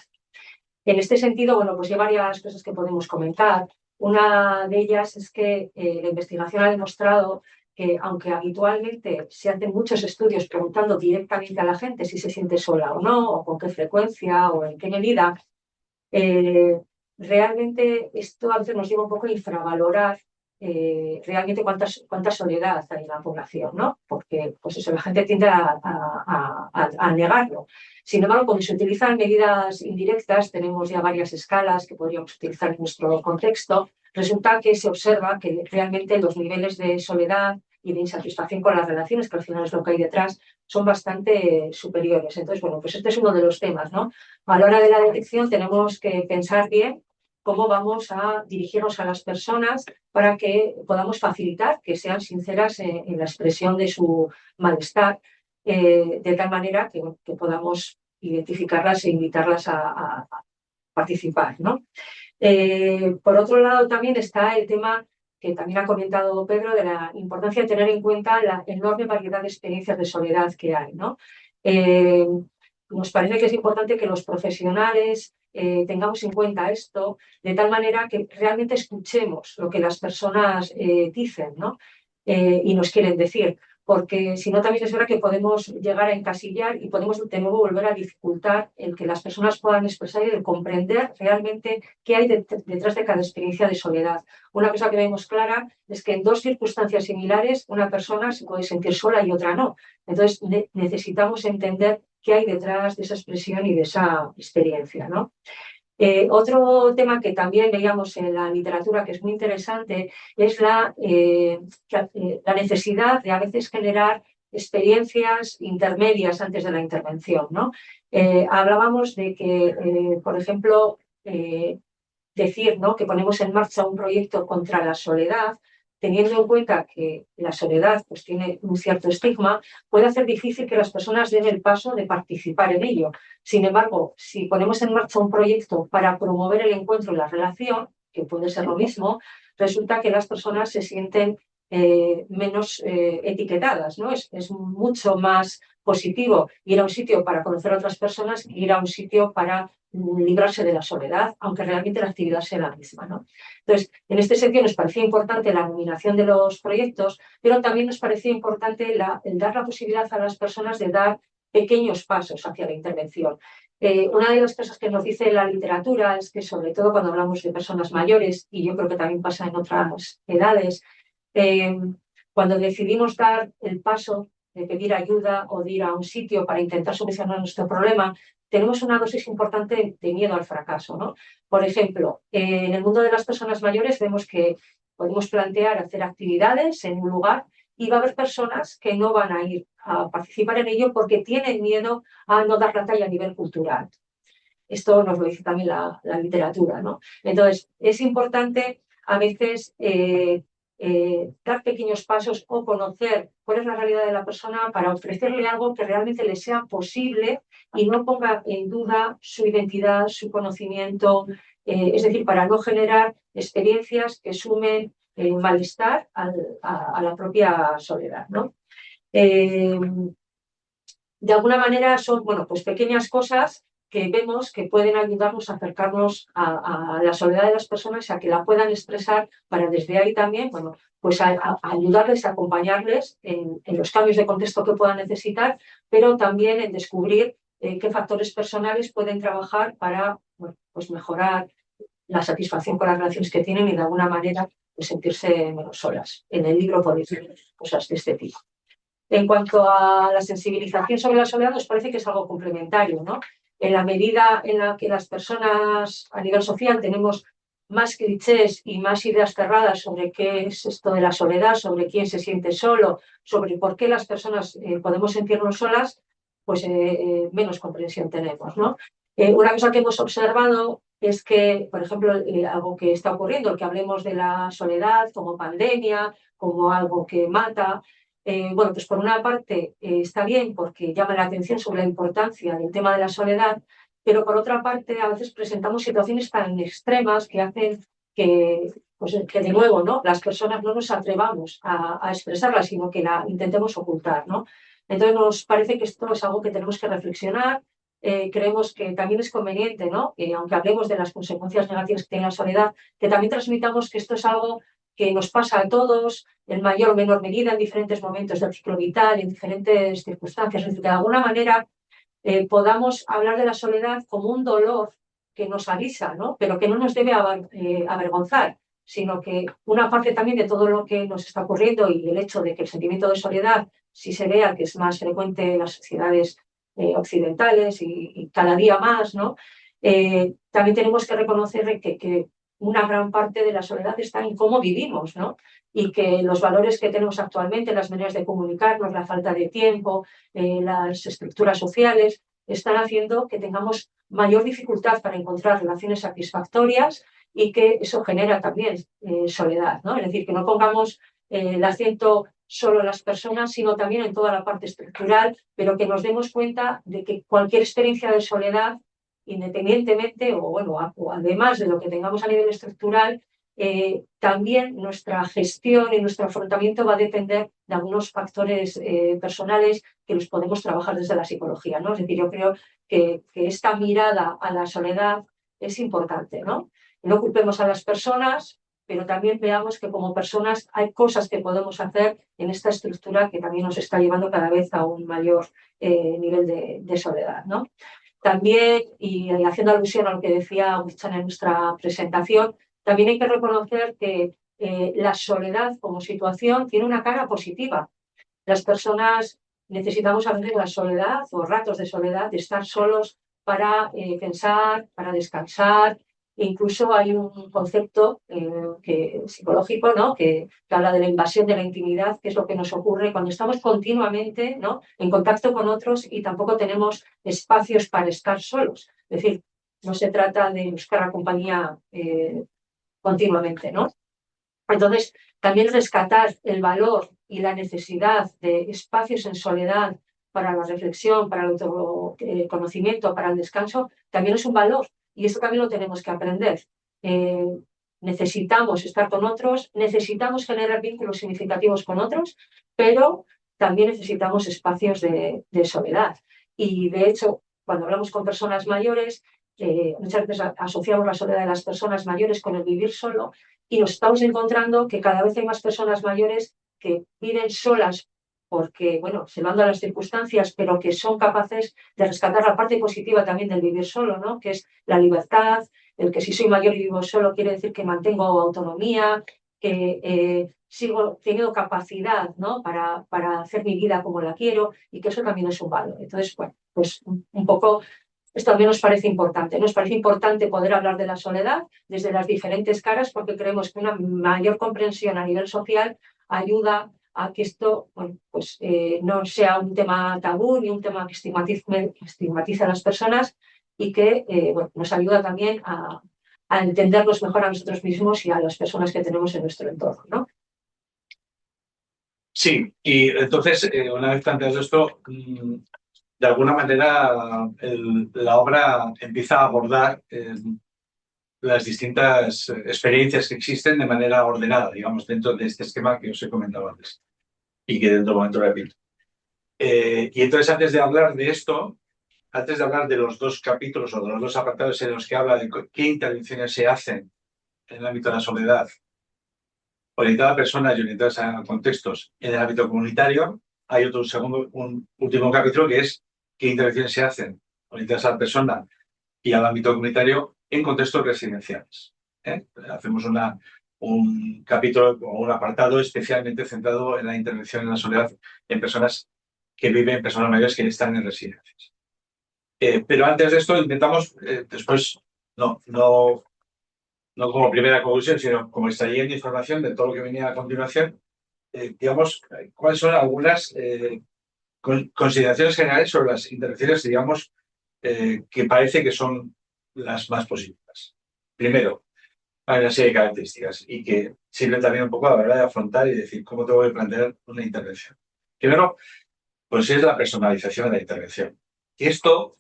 En este sentido, bueno, pues hay varias cosas que podemos comentar. Una de ellas es que la investigación ha demostrado que, aunque habitualmente se hacen muchos estudios preguntando directamente a la gente si se siente sola o no, o con qué frecuencia o en qué medida, realmente esto a veces nos lleva un poco a infravalorar realmente cuánta soledad hay en la población, ¿no? Porque pues eso, la gente tiende a negarlo. Sin embargo, cuando se utilizan medidas indirectas, tenemos ya varias escalas que podríamos utilizar en nuestro contexto, resulta que se observa que realmente los niveles de soledad y de insatisfacción con las relaciones, que al final es lo que hay detrás, son bastante superiores. Entonces, bueno, pues este es uno de los temas, ¿no? A la hora de la detección tenemos que pensar bien cómo vamos a dirigirnos a las personas para que podamos facilitar que sean sinceras en la expresión de su malestar, de tal manera que podamos identificarlas e invitarlas a participar, ¿no? Por otro lado, también está el tema que también ha comentado Pedro, de la importancia de tener en cuenta la enorme variedad de experiencias de soledad que hay, ¿no? Nos parece que es importante que los profesionales tengamos en cuenta esto, de tal manera que realmente escuchemos lo que las personas dicen, ¿no? Y nos quieren decir, porque si no también es verdad que podemos llegar a encasillar y podemos de nuevo volver a dificultar el que las personas puedan expresar y el comprender realmente qué hay detrás de cada experiencia de soledad. Una cosa que vemos clara es que en dos circunstancias similares una persona se puede sentir sola y otra no. Entonces necesitamos entender qué hay detrás de esa expresión y de esa experiencia, ¿no? Otro tema que también veíamos en la literatura que es muy interesante es la necesidad de a veces generar experiencias intermedias antes de la intervención, ¿no? Hablábamos de que, por ejemplo, decir, ¿no?, que ponemos en marcha un proyecto contra la soledad, teniendo en cuenta que la soledad pues, tiene un cierto estigma, puede hacer difícil que las personas den el paso de participar en ello. Sin embargo, si ponemos en marcha un proyecto para promover el encuentro y la relación, que puede ser lo mismo, resulta que las personas se sienten menos etiquetadas, ¿no? Es mucho más positivo ir a un sitio para conocer a otras personas que ir a un sitio para librarse de la soledad, aunque realmente la actividad sea la misma, ¿no? Entonces, en este sentido nos parecía importante la nominación de los proyectos, pero también nos parecía importante el dar la posibilidad a las personas de dar pequeños pasos hacia la intervención. Una de las cosas que nos dice la literatura es que, sobre todo cuando hablamos de personas mayores, y yo creo que también pasa en otras edades, cuando decidimos dar el paso de pedir ayuda o de ir a un sitio para intentar solucionar nuestro problema, tenemos una dosis importante de miedo al fracaso, ¿no? Por ejemplo, en el mundo de las personas mayores vemos que podemos plantear hacer actividades en un lugar y va a haber personas que no van a ir a participar en ello porque tienen miedo a no dar la talla a nivel cultural. Esto nos lo dice también la literatura, ¿no? Entonces, es importante a veces dar pequeños pasos o conocer cuál es la realidad de la persona para ofrecerle algo que realmente le sea posible y no ponga en duda su identidad, su conocimiento, es decir, para no generar experiencias que sumen malestar a la propia soledad, ¿no? De alguna manera son, bueno, pues pequeñas cosas que vemos que pueden ayudarnos a acercarnos a la soledad de las personas, a que la puedan expresar, para desde ahí también, bueno, pues a ayudarles, a acompañarles en los cambios de contexto que puedan necesitar, pero también en descubrir qué factores personales pueden trabajar para, bueno, pues mejorar la satisfacción con las relaciones que tienen y de alguna manera pues sentirse menos solas. En el libro podéis ver cosas de este tipo. En cuanto a la sensibilización sobre la soledad, nos parece que es algo complementario, ¿no? En la medida en la que las personas a nivel social tenemos más clichés y más ideas cerradas sobre qué es esto de la soledad, sobre quién se siente solo, sobre por qué las personas podemos sentirnos solas, pues menos comprensión tenemos, ¿no? Una cosa que hemos observado es que, por ejemplo, algo que está ocurriendo, el que hablemos de la soledad como pandemia, como algo que mata. Bueno, pues por una parte está bien porque llama la atención sobre la importancia del tema de la soledad, pero por otra parte a veces presentamos situaciones tan extremas que hacen que, pues, que de nuevo, ¿no?, las personas no nos atrevamos a expresarla, sino que la intentemos ocultar, ¿no? Entonces nos parece que esto es algo que tenemos que reflexionar. Creemos que también es conveniente, ¿no?, aunque hablemos de las consecuencias negativas que tiene la soledad, que también transmitamos que esto es algo que nos pasa a todos, en mayor o menor medida, en diferentes momentos del ciclo vital, en diferentes circunstancias. Es decir, que de alguna manera podamos hablar de la soledad como un dolor que nos avisa, ¿no?, pero que no nos debe avergonzar, sino que una parte también de todo lo que nos está ocurriendo y el hecho de que el sentimiento de soledad sí se vea que es más frecuente en las sociedades occidentales y cada día más, ¿no? También tenemos que reconocer que una gran parte de la soledad está en cómo vivimos, ¿no? Y que los valores que tenemos actualmente, las maneras de comunicarnos, la falta de tiempo, las estructuras sociales, están haciendo que tengamos mayor dificultad para encontrar relaciones satisfactorias y que eso genera también soledad, ¿no? Es decir, que no pongamos el acento solo en las personas, sino también en toda la parte estructural, pero que nos demos cuenta de que cualquier experiencia de soledad, independientemente o, bueno, o además de lo que tengamos a nivel estructural, también nuestra gestión y nuestro afrontamiento va a depender de algunos factores personales que los podemos trabajar desde la psicología, ¿no? Es decir, yo creo que esta mirada a la soledad es importante, ¿no? No culpemos a las personas, pero también veamos que como personas hay cosas que podemos hacer en esta estructura que también nos está llevando cada vez a un mayor nivel de soledad, ¿no? También, y haciendo alusión a lo que decía Agustín en nuestra presentación, también hay que reconocer que la soledad como situación tiene una cara positiva. Las personas necesitamos a veces la soledad o ratos de soledad, de estar solos para pensar, para descansar. E incluso hay un concepto psicológico, ¿no?, que habla de la invasión de la intimidad, que es lo que nos ocurre cuando estamos continuamente, ¿no?, en contacto con otros y tampoco tenemos espacios para estar solos. Es decir, no se trata de buscar la compañía continuamente, ¿no? Entonces, también rescatar el valor y la necesidad de espacios en soledad para la reflexión, para el autoconocimiento, para el descanso, también es un valor y eso también lo tenemos que aprender. Necesitamos estar con otros, necesitamos generar vínculos significativos con otros, pero también necesitamos espacios de soledad. Y de hecho, cuando hablamos con personas mayores, muchas veces asociamos la soledad de las personas mayores con el vivir solo, y nos estamos encontrando que cada vez hay más personas mayores que viven solas porque, bueno, se van a las circunstancias, pero que son capaces de rescatar la parte positiva también del vivir solo, ¿no?, que es la libertad, el que si soy mayor y vivo solo quiere decir que mantengo autonomía, que sigo teniendo capacidad, ¿no?, para hacer mi vida como la quiero, y que eso también es un valor. Entonces, bueno, pues un poco esto también nos parece importante. Nos parece importante poder hablar de la soledad desde las diferentes caras porque creemos que una mayor comprensión a nivel social ayuda a que esto, bueno, pues, no sea un tema tabú ni un tema que estigmatice a las personas y que bueno, nos ayuda también a entendernos mejor a nosotros mismos y a las personas que tenemos en nuestro entorno, ¿no?
Sí, y entonces, una vez planteado esto, de alguna manera la obra empieza a abordar las distintas experiencias que existen de manera ordenada, digamos, dentro de este esquema que os he comentado antes y que dentro de un momento repito. Y entonces, antes de hablar de esto, antes de hablar de los dos capítulos o de los dos apartados en los que habla de qué intervenciones se hacen en el ámbito de la soledad, orientada a personas y orientadas a contextos en el ámbito comunitario, hay un último capítulo que es qué intervenciones se hacen orientadas a la persona y al ámbito comunitario en contextos residenciales. Hacemos un capítulo o un apartado especialmente centrado en la intervención en la soledad en personas que viven, personas mayores que están en residencias. Pero antes de esto intentamos, después, no como primera conclusión, sino como extrayendo información de todo lo que venía a continuación, digamos, cuáles son algunas consideraciones generales sobre las intervenciones, digamos, que parece que son las más positivas. Primero, hay una serie de características y que sirve también un poco a la hora de afrontar y decir cómo tengo que plantear una intervención. Primero, pues es la personalización de la intervención. Y esto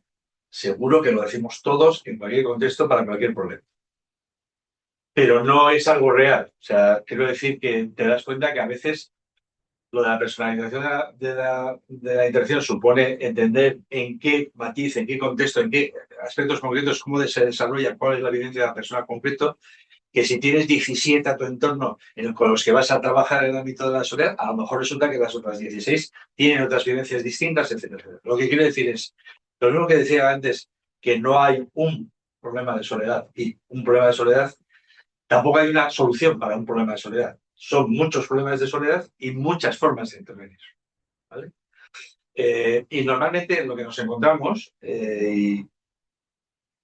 seguro que lo decimos todos en cualquier contexto para cualquier problema. Pero no es algo real. O sea, quiero decir que te das cuenta que a veces lo de la personalización de la intervención supone entender en qué matiz, en qué contexto, en qué aspectos concretos, cómo se desarrolla, cuál es la vivencia de la persona en concreto, que si tienes 17 a tu entorno con los que vas a trabajar en el ámbito de la soledad, a lo mejor resulta que las otras 16 tienen otras vivencias distintas, etcétera, etcétera. Lo que quiero decir es, lo mismo que decía antes, que no hay un problema de soledad y un problema de soledad, tampoco hay una solución para un problema de soledad. Son muchos problemas de soledad y muchas formas de intervenir. ¿Vale? Y normalmente lo que nos encontramos, y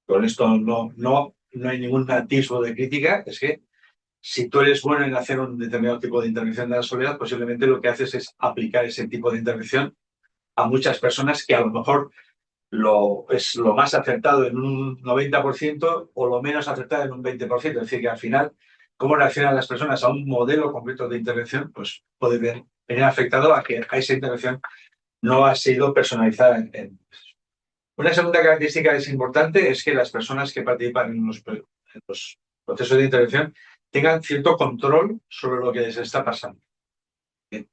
con esto no hay ningún atisbo de crítica, es que si tú eres bueno en hacer un determinado tipo de intervención de la soledad, posiblemente lo que haces es aplicar ese tipo de intervención a muchas personas que a lo mejor es lo más acertado en un 90% o lo menos acertado en un 20%. Es decir, que al final, cómo reaccionan las personas a un modelo concreto de intervención, pues puede venir afectado a que a esa intervención no ha sido personalizada Una segunda característica que es importante es que las personas que participan en los procesos de intervención tengan cierto control sobre lo que les está pasando.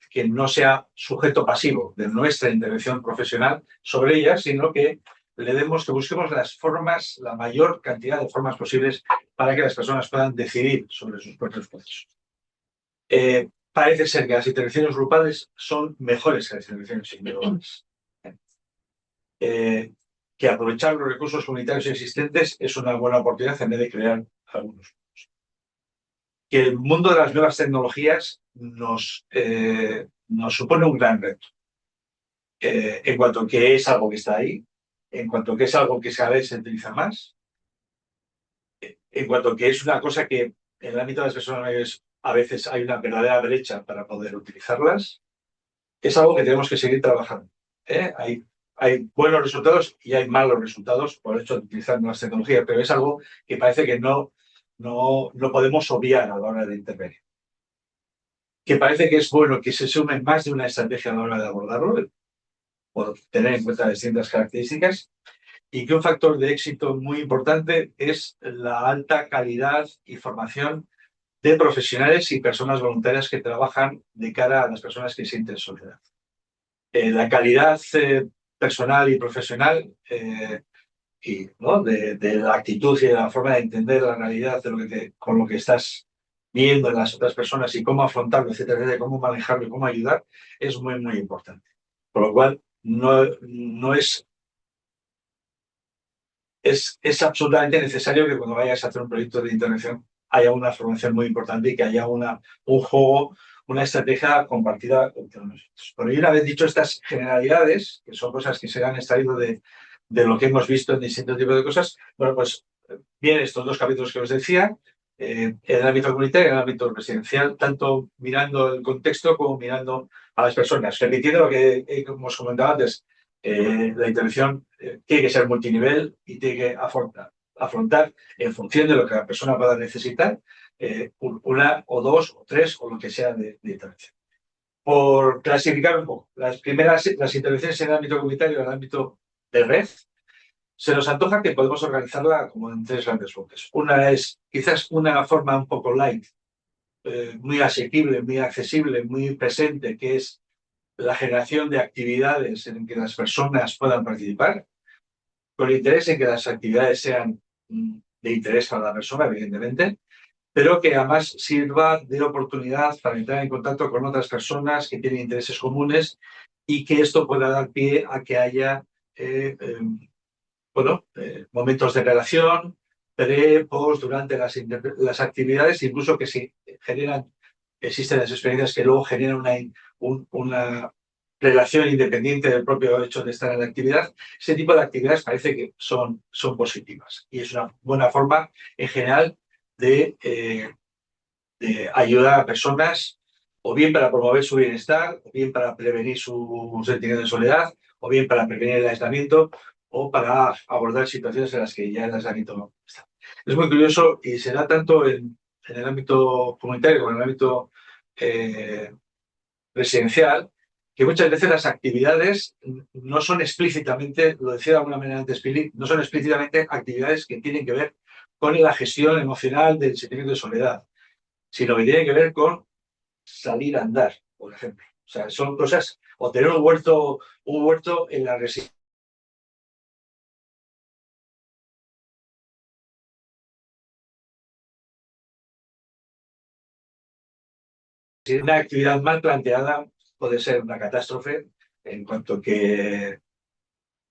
Que no sea sujeto pasivo de nuestra intervención profesional sobre ellas, sino que que busquemos las formas, la mayor cantidad de formas posibles para que las personas puedan decidir sobre sus propios procesos. Parece ser que las intervenciones grupales son mejores que las intervenciones individuales. Que aprovechar los recursos comunitarios existentes es una buena oportunidad en vez de crear algunos. Que el mundo de las nuevas tecnologías nos supone un gran reto. En cuanto a que es algo que está ahí, en cuanto a que es algo que cada vez se utiliza más, en cuanto a que es una cosa que en el ámbito de las personas mayores a veces hay una verdadera brecha para poder utilizarlas, es algo que tenemos que seguir trabajando. Hay buenos resultados y hay malos resultados por el hecho de utilizar nuevas tecnologías, pero es algo que parece que no podemos obviar a la hora de intervenir. Que parece que es bueno que se sume más de una estrategia a la hora de abordarlo, por tener en cuenta distintas características, y que un factor de éxito muy importante es la alta calidad y formación de profesionales y personas voluntarias que trabajan de cara a las personas que sienten soledad. La calidad personal y profesional ¿no? de la actitud y de la forma de entender la realidad de con lo que estás viendo en las otras personas y cómo afrontarlo, etcétera, de cómo manejarlo y cómo ayudar, es muy, muy importante. Por lo cual, no es absolutamente necesario que cuando vayas a hacer un proyecto de intervención haya una formación muy importante y que haya un juego, una estrategia compartida entre nosotros. Pero una vez dicho estas generalidades, que son cosas que se han extraído de lo que hemos visto en distintos tipos de cosas, bueno, pues vienen estos dos capítulos que os decía, en el ámbito comunitario y en el ámbito residencial, tanto mirando el contexto como mirando a las personas. Repitiendo lo que hemos comentado antes, la intervención tiene que ser multinivel y tiene que afrontar en función de lo que la persona pueda necesitar, una o dos o tres o lo que sea de intervención. Por clasificar un poco, las intervenciones en el ámbito comunitario y en el ámbito de red, se nos antoja que podemos organizarla como en tres grandes bloques. Una es quizás una forma un poco light, muy asequible, muy accesible, muy presente, que es la generación de actividades en que las personas puedan participar, con interés en que las actividades sean de interés para la persona, evidentemente, pero que además sirva de oportunidad para entrar en contacto con otras personas que tienen intereses comunes y que esto pueda dar pie a que haya momentos de relación, pre, post, durante las actividades, incluso que se existen las experiencias que luego generan una relación independiente del propio hecho de estar en la actividad. Ese tipo de actividades parece que son positivas y es una buena forma en general de ayudar a personas o bien para promover su bienestar, o bien para prevenir su sentimiento de soledad, o bien para prevenir el aislamiento, o para abordar situaciones en las que ya el aislamiento no está. Es muy curioso y se da tanto en el ámbito comunitario como en el ámbito residencial, que muchas veces las actividades no son explícitamente, lo decía de alguna manera antes Pili, no son explícitamente actividades que tienen que ver con la gestión emocional del sentimiento de soledad, sino que tienen que ver con salir a andar, por ejemplo. O sea, son cosas, o tener un huerto en la residencia. Una actividad mal planteada puede ser una catástrofe en cuanto que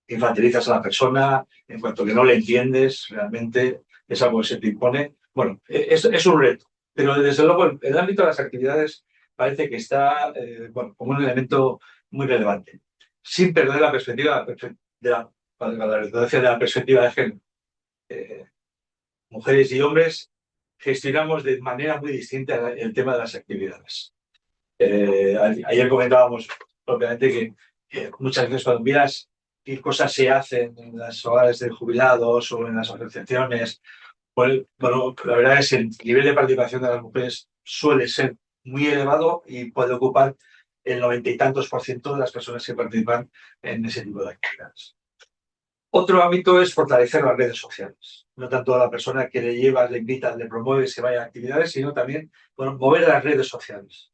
infantilizas a la persona, en cuanto que no le entiendes realmente, es algo que se te impone. Bueno, es un reto, pero desde luego el ámbito de las actividades parece que está como un elemento muy relevante, sin perder la perspectiva valga la redundancia, de la perspectiva de género. Mujeres y hombres gestionamos de manera muy distinta el tema de las actividades. Ayer comentábamos propiamente que muchas veces cuando miras qué cosas se hacen en las hogares de jubilados o en las asociaciones, pues, bueno, la verdad es que el nivel de participación de las mujeres suele ser muy elevado y puede ocupar el 90 y tantos % de las personas que participan en ese tipo de actividades. Otro ámbito es fortalecer las redes sociales. No tanto a la persona que le llevas, le invitas, le promueves que vaya a actividades, sino también mover las redes sociales.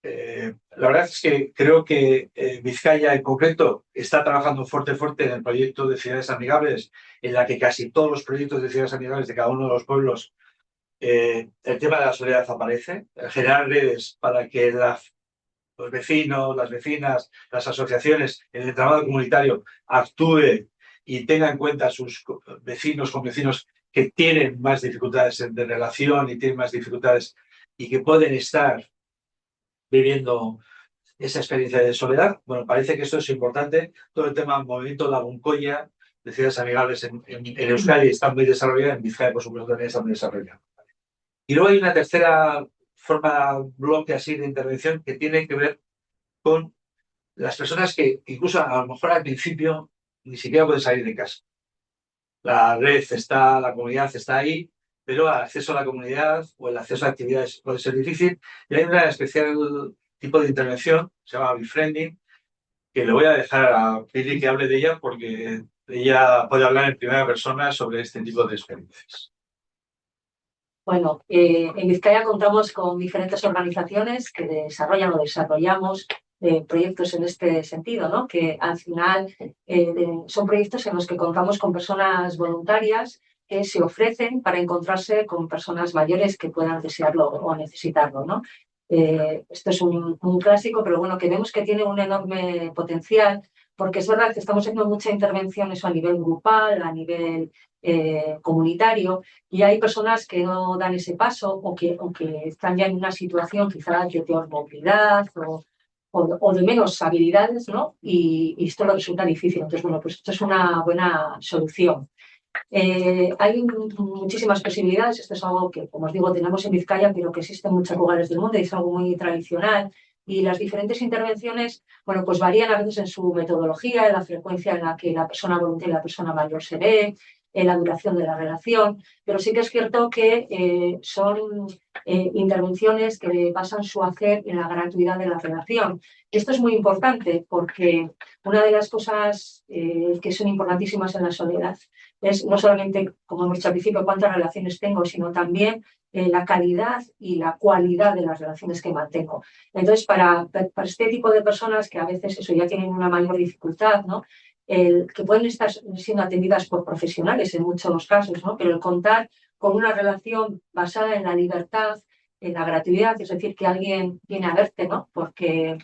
La verdad es que creo que Vizcaya en concreto está trabajando fuerte en el proyecto de ciudades amigables, en la que casi todos los proyectos de ciudades amigables de cada uno de los pueblos, el tema de la soledad aparece, generar redes para que los vecinos, las vecinas, las asociaciones, el entramado comunitario actúe y tenga en cuenta a sus vecinos, convecinos que tienen más dificultades de relación y tienen más dificultades y que pueden estar viviendo esa experiencia de soledad. Bueno, parece que esto es importante. Todo el tema del movimiento Laguncoya, de ciudades amigables en Euskadi, está muy desarrollado, en Vizcaya, por supuesto, también está muy desarrollado. Y luego hay una tercera forma, bloque así de intervención que tiene que ver con las personas que incluso a lo mejor al principio ni siquiera pueden salir de casa. La red está, la comunidad está ahí, pero el acceso a la comunidad o el acceso a actividades puede ser difícil. Y hay una especial tipo de intervención, se llama befriending, que le voy a dejar a Pili que hable de ella porque ella puede hablar en primera persona sobre este tipo de experiencias.
Bueno, en Vizcaya contamos con diferentes organizaciones que desarrollan o desarrollamos proyectos en este sentido, ¿no? Que al final son proyectos en los que contamos con personas voluntarias que se ofrecen para encontrarse con personas mayores que puedan desearlo o necesitarlo, ¿no? Esto es un clásico, pero bueno, que vemos que tiene un enorme potencial, porque es verdad que estamos haciendo mucha intervención eso a nivel grupal, a nivel comunitario, y hay personas que no dan ese paso o que están ya en una situación quizá de peor movilidad o de menos habilidades, ¿no? Y esto les resulta difícil. Entonces, bueno, pues esto es una buena solución. Hay muchísimas posibilidades. Esto es algo que, como os digo, tenemos en Vizcaya, pero que existe en muchos lugares del mundo y es algo muy tradicional. Y las diferentes intervenciones, bueno, pues varían a veces en su metodología, en la frecuencia en la que la persona voluntaria y la persona mayor se ve, en la duración de la relación, pero sí que es cierto que son intervenciones que basan su hacer en la gratuidad de la relación. Y esto es muy importante porque una de las cosas que son importantísimas en la soledad es no solamente, como hemos dicho al principio, cuántas relaciones tengo, sino también la calidad y la cualidad de las relaciones que mantengo. Entonces, para este tipo de personas que a veces eso ya tienen una mayor dificultad, ¿no? Que pueden estar siendo atendidas por profesionales en muchos casos, ¿no? Pero el contar con una relación basada en la libertad, en la gratuidad, es decir, que alguien viene a verte, ¿no? Porque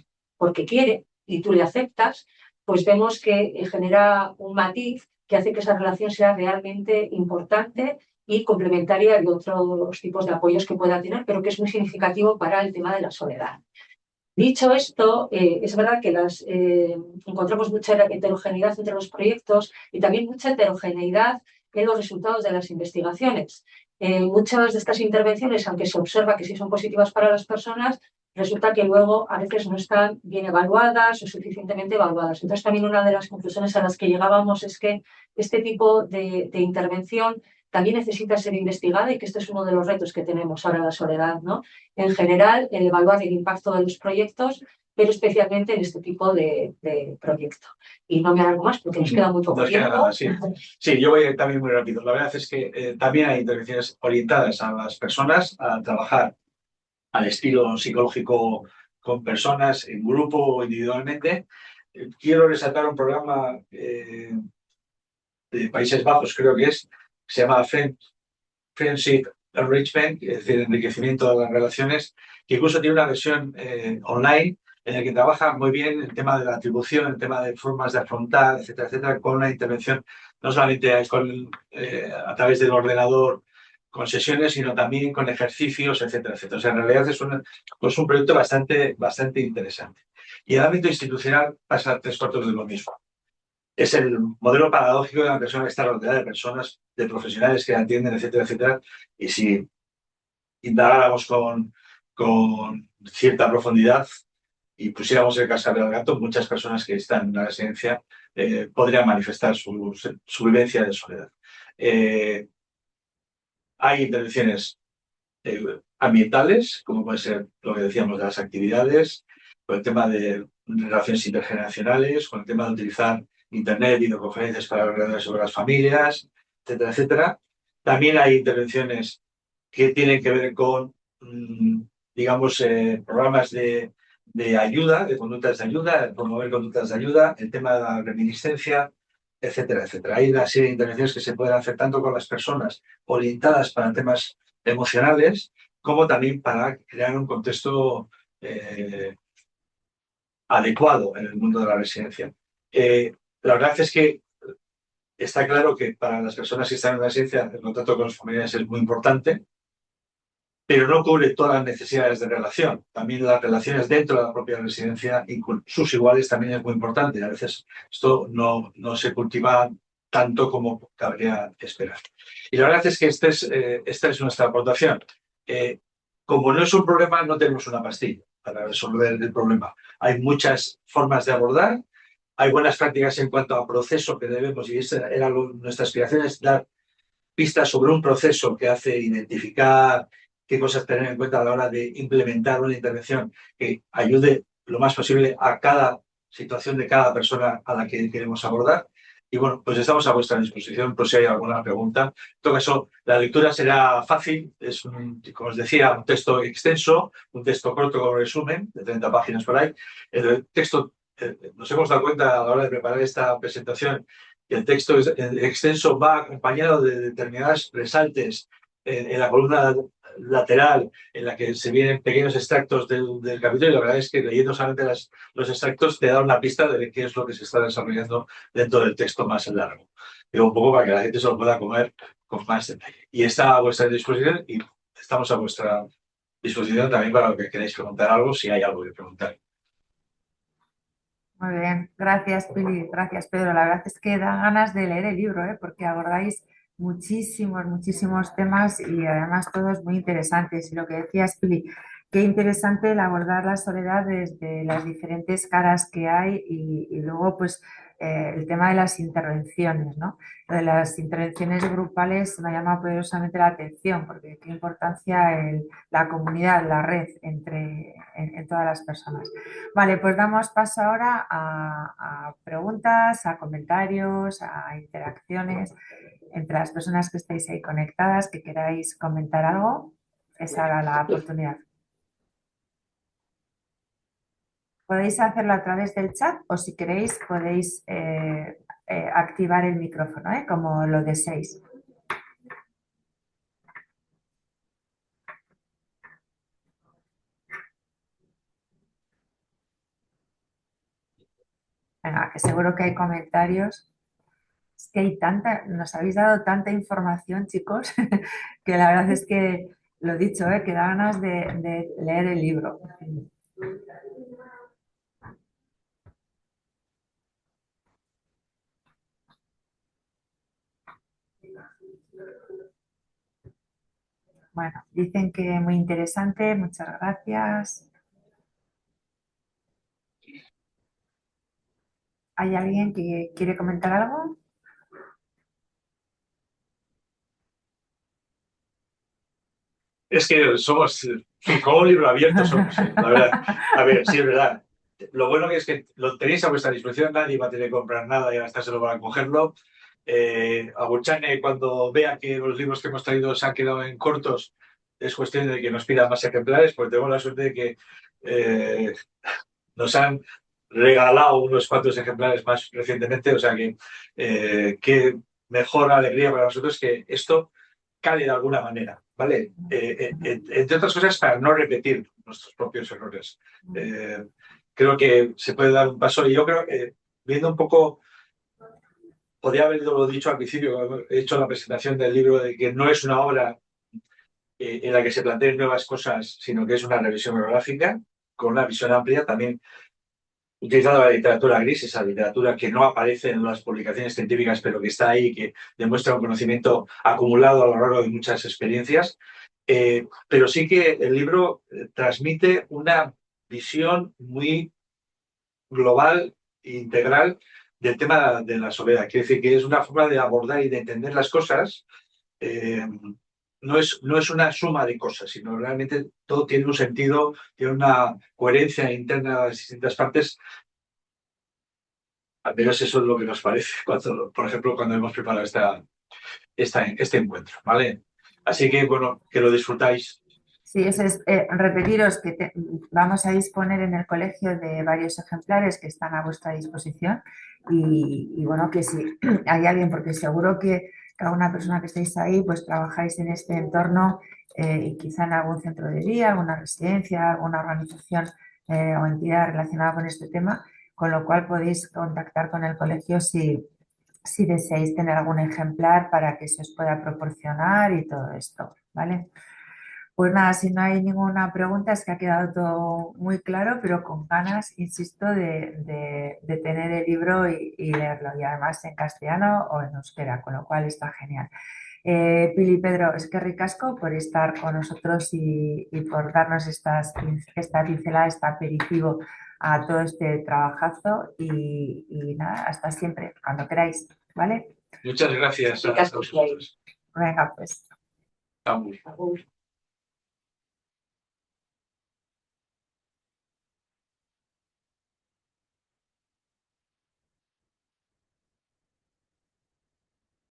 quiere y tú le aceptas, pues vemos que genera un matiz que hace que esa relación sea realmente importante y complementaria de otros tipos de apoyos que pueda tener, pero que es muy significativo para el tema de la soledad. Dicho esto, es verdad que encontramos mucha heterogeneidad entre los proyectos y también mucha heterogeneidad en los resultados de las investigaciones. Muchas de estas intervenciones, aunque se observa que sí son positivas para las personas, resulta que luego a veces no están bien evaluadas o suficientemente evaluadas. Entonces, también una de las conclusiones a las que llegábamos es que este tipo de intervención también necesita ser investigada y que este es uno de los retos que tenemos ahora en la soledad, ¿no? En general, el evaluar el impacto de los proyectos, pero especialmente en este tipo de proyecto. Y no me alargo más porque nos queda muy poco tiempo.
Nada, sí. Sí, yo voy también muy rápido. La verdad es que también hay intervenciones orientadas a las personas a trabajar al estilo psicológico con personas en grupo o individualmente. Quiero resaltar un programa de Países Bajos, creo que se llama Friendship Enrichment, es decir, enriquecimiento de las relaciones, que incluso tiene una versión online en la que trabaja muy bien el tema de la atribución, el tema de formas de afrontar, etcétera, etcétera, con una intervención no solamente a través del ordenador con sesiones, sino también con ejercicios, etcétera, etcétera. O sea, en realidad es un proyecto bastante interesante. Y el ámbito institucional pasa 3/4 de lo mismo. Es el modelo paradójico de una persona que está rodeada de personas, de profesionales que la atienden, etcétera, etcétera. Y si indagáramos con cierta profundidad y pusiéramos el cascabel al gato, muchas personas que están en la residencia podrían manifestar su vivencia de soledad. Hay intervenciones ambientales, como puede ser lo que decíamos de las actividades, con el tema de relaciones intergeneracionales, con el tema de utilizar Internet, videoconferencias para hablar sobre las familias, etcétera, etcétera. También hay intervenciones que tienen que ver con, digamos, programas de ayuda, de conductas de ayuda, de promover conductas de ayuda, el tema de la reminiscencia, etcétera, etcétera. Hay una serie de intervenciones que se pueden hacer tanto con las personas orientadas para temas emocionales, como también para crear un contexto adecuado en el mundo de la residencia. La verdad es que está claro que para las personas que están en la residencia el contacto con los familiares es muy importante, pero no cubre todas las necesidades de relación. También las relaciones dentro de la propia residencia y con sus iguales también es muy importante. A veces esto no se cultiva tanto como cabría esperar. Y la verdad es que esta es nuestra aportación. Como no es un problema, no tenemos una pastilla para resolver el problema. Hay muchas formas de abordar, hay buenas prácticas en cuanto a proceso que debemos, y esa era nuestra aspiración, es dar pistas sobre un proceso que hace identificar qué cosas tener en cuenta a la hora de implementar una intervención que ayude lo más posible a cada situación de cada persona a la que queremos abordar. Y bueno, pues estamos a vuestra disposición por si hay alguna pregunta. En todo caso, la lectura será fácil. Es, como os decía, un texto extenso, un texto corto con resumen, de 30 páginas por ahí. El texto, nos hemos dado cuenta a la hora de preparar esta presentación, que el texto extenso va acompañado de determinadas resaltes en la columna lateral, en la que se vienen pequeños extractos del capítulo, y la verdad es que leyendo solamente los extractos te da una pista de qué es lo que se está desarrollando dentro del texto más largo. Digo, un poco para que la gente se lo pueda comer con más detalle. Y está a vuestra disposición y estamos a vuestra disposición también para lo que queráis preguntar algo, si hay algo que preguntar.
Muy bien, gracias Pili, gracias Pedro. La verdad es que da ganas de leer el libro, porque abordáis muchísimos temas y además todos muy interesantes. Y lo que decías, Pili, qué interesante el abordar la soledad desde las diferentes caras que hay y luego pues el tema de las intervenciones, ¿no? Lo de las intervenciones grupales me llama poderosamente la atención porque qué importancia la comunidad, la red en todas las personas. Vale, pues damos paso ahora a preguntas, a comentarios, a interacciones entre las personas que estáis ahí conectadas, que queráis comentar algo. Es ahora la oportunidad. Podéis hacerlo a través del chat o si queréis podéis activar el micrófono, como lo deseéis. Venga, que seguro que hay comentarios. Es que hay nos habéis dado tanta información, chicos, que la verdad es que, lo dicho, que da ganas de leer el libro. Bueno, dicen que muy interesante, muchas gracias. ¿Hay alguien que quiere comentar algo?
Es que somos, como un libro abierto somos, la verdad. A ver, sí, es verdad. Lo bueno que es que lo tenéis a vuestra disposición, nadie va a tener que comprar nada y gastárselo para cogerlo. Aguchane, cuando vea que los libros que hemos traído se han quedado en cortos, es cuestión de que nos pidan más ejemplares, pues tenemos la suerte de que nos han regalado unos cuantos ejemplares más recientemente, o sea que qué mejor alegría para nosotros que esto cale de alguna manera, ¿vale? Entre otras cosas, para no repetir nuestros propios errores. Creo que se puede dar un paso y yo creo que, viendo un poco, podría haberlo dicho al principio, cuando he hecho la presentación del libro, de que no es una obra en la que se planteen nuevas cosas, sino que es una revisión bibliográfica con una visión amplia, también utilizando la literatura gris, esa literatura que no aparece en las publicaciones científicas, pero que está ahí, que demuestra un conocimiento acumulado a lo largo de muchas experiencias. Pero sí que el libro transmite una visión muy global e integral del tema de la soledad. Quiere decir que es una forma de abordar y de entender las cosas. No es una suma de cosas, sino realmente todo tiene un sentido, tiene una coherencia interna de las distintas partes. Al menos eso es lo que nos parece, cuando, por ejemplo, cuando hemos preparado este encuentro, ¿vale? Así que, bueno, que lo disfrutáis.
Sí, eso es, repetiros que vamos a disponer en el colegio de varios ejemplares que están a vuestra disposición y bueno, que si hay alguien, porque seguro que cada una persona que estéis ahí, pues trabajáis en este entorno y quizá en algún centro de día, alguna residencia, alguna organización o entidad relacionada con este tema, con lo cual podéis contactar con el colegio si deseáis tener algún ejemplar para que se os pueda proporcionar y todo esto, ¿vale? Pues nada, si no hay ninguna pregunta, es que ha quedado todo muy claro, pero con ganas, insisto, de tener el libro y leerlo, y además en castellano o en euskera, con lo cual está genial. Pili, Pedro, es que ricasco por estar con nosotros y por darnos esta pincelada, este aperitivo a todo este trabajazo y nada, hasta siempre, cuando queráis, ¿vale?
Muchas gracias a vosotros.
Venga, pues.
Agur.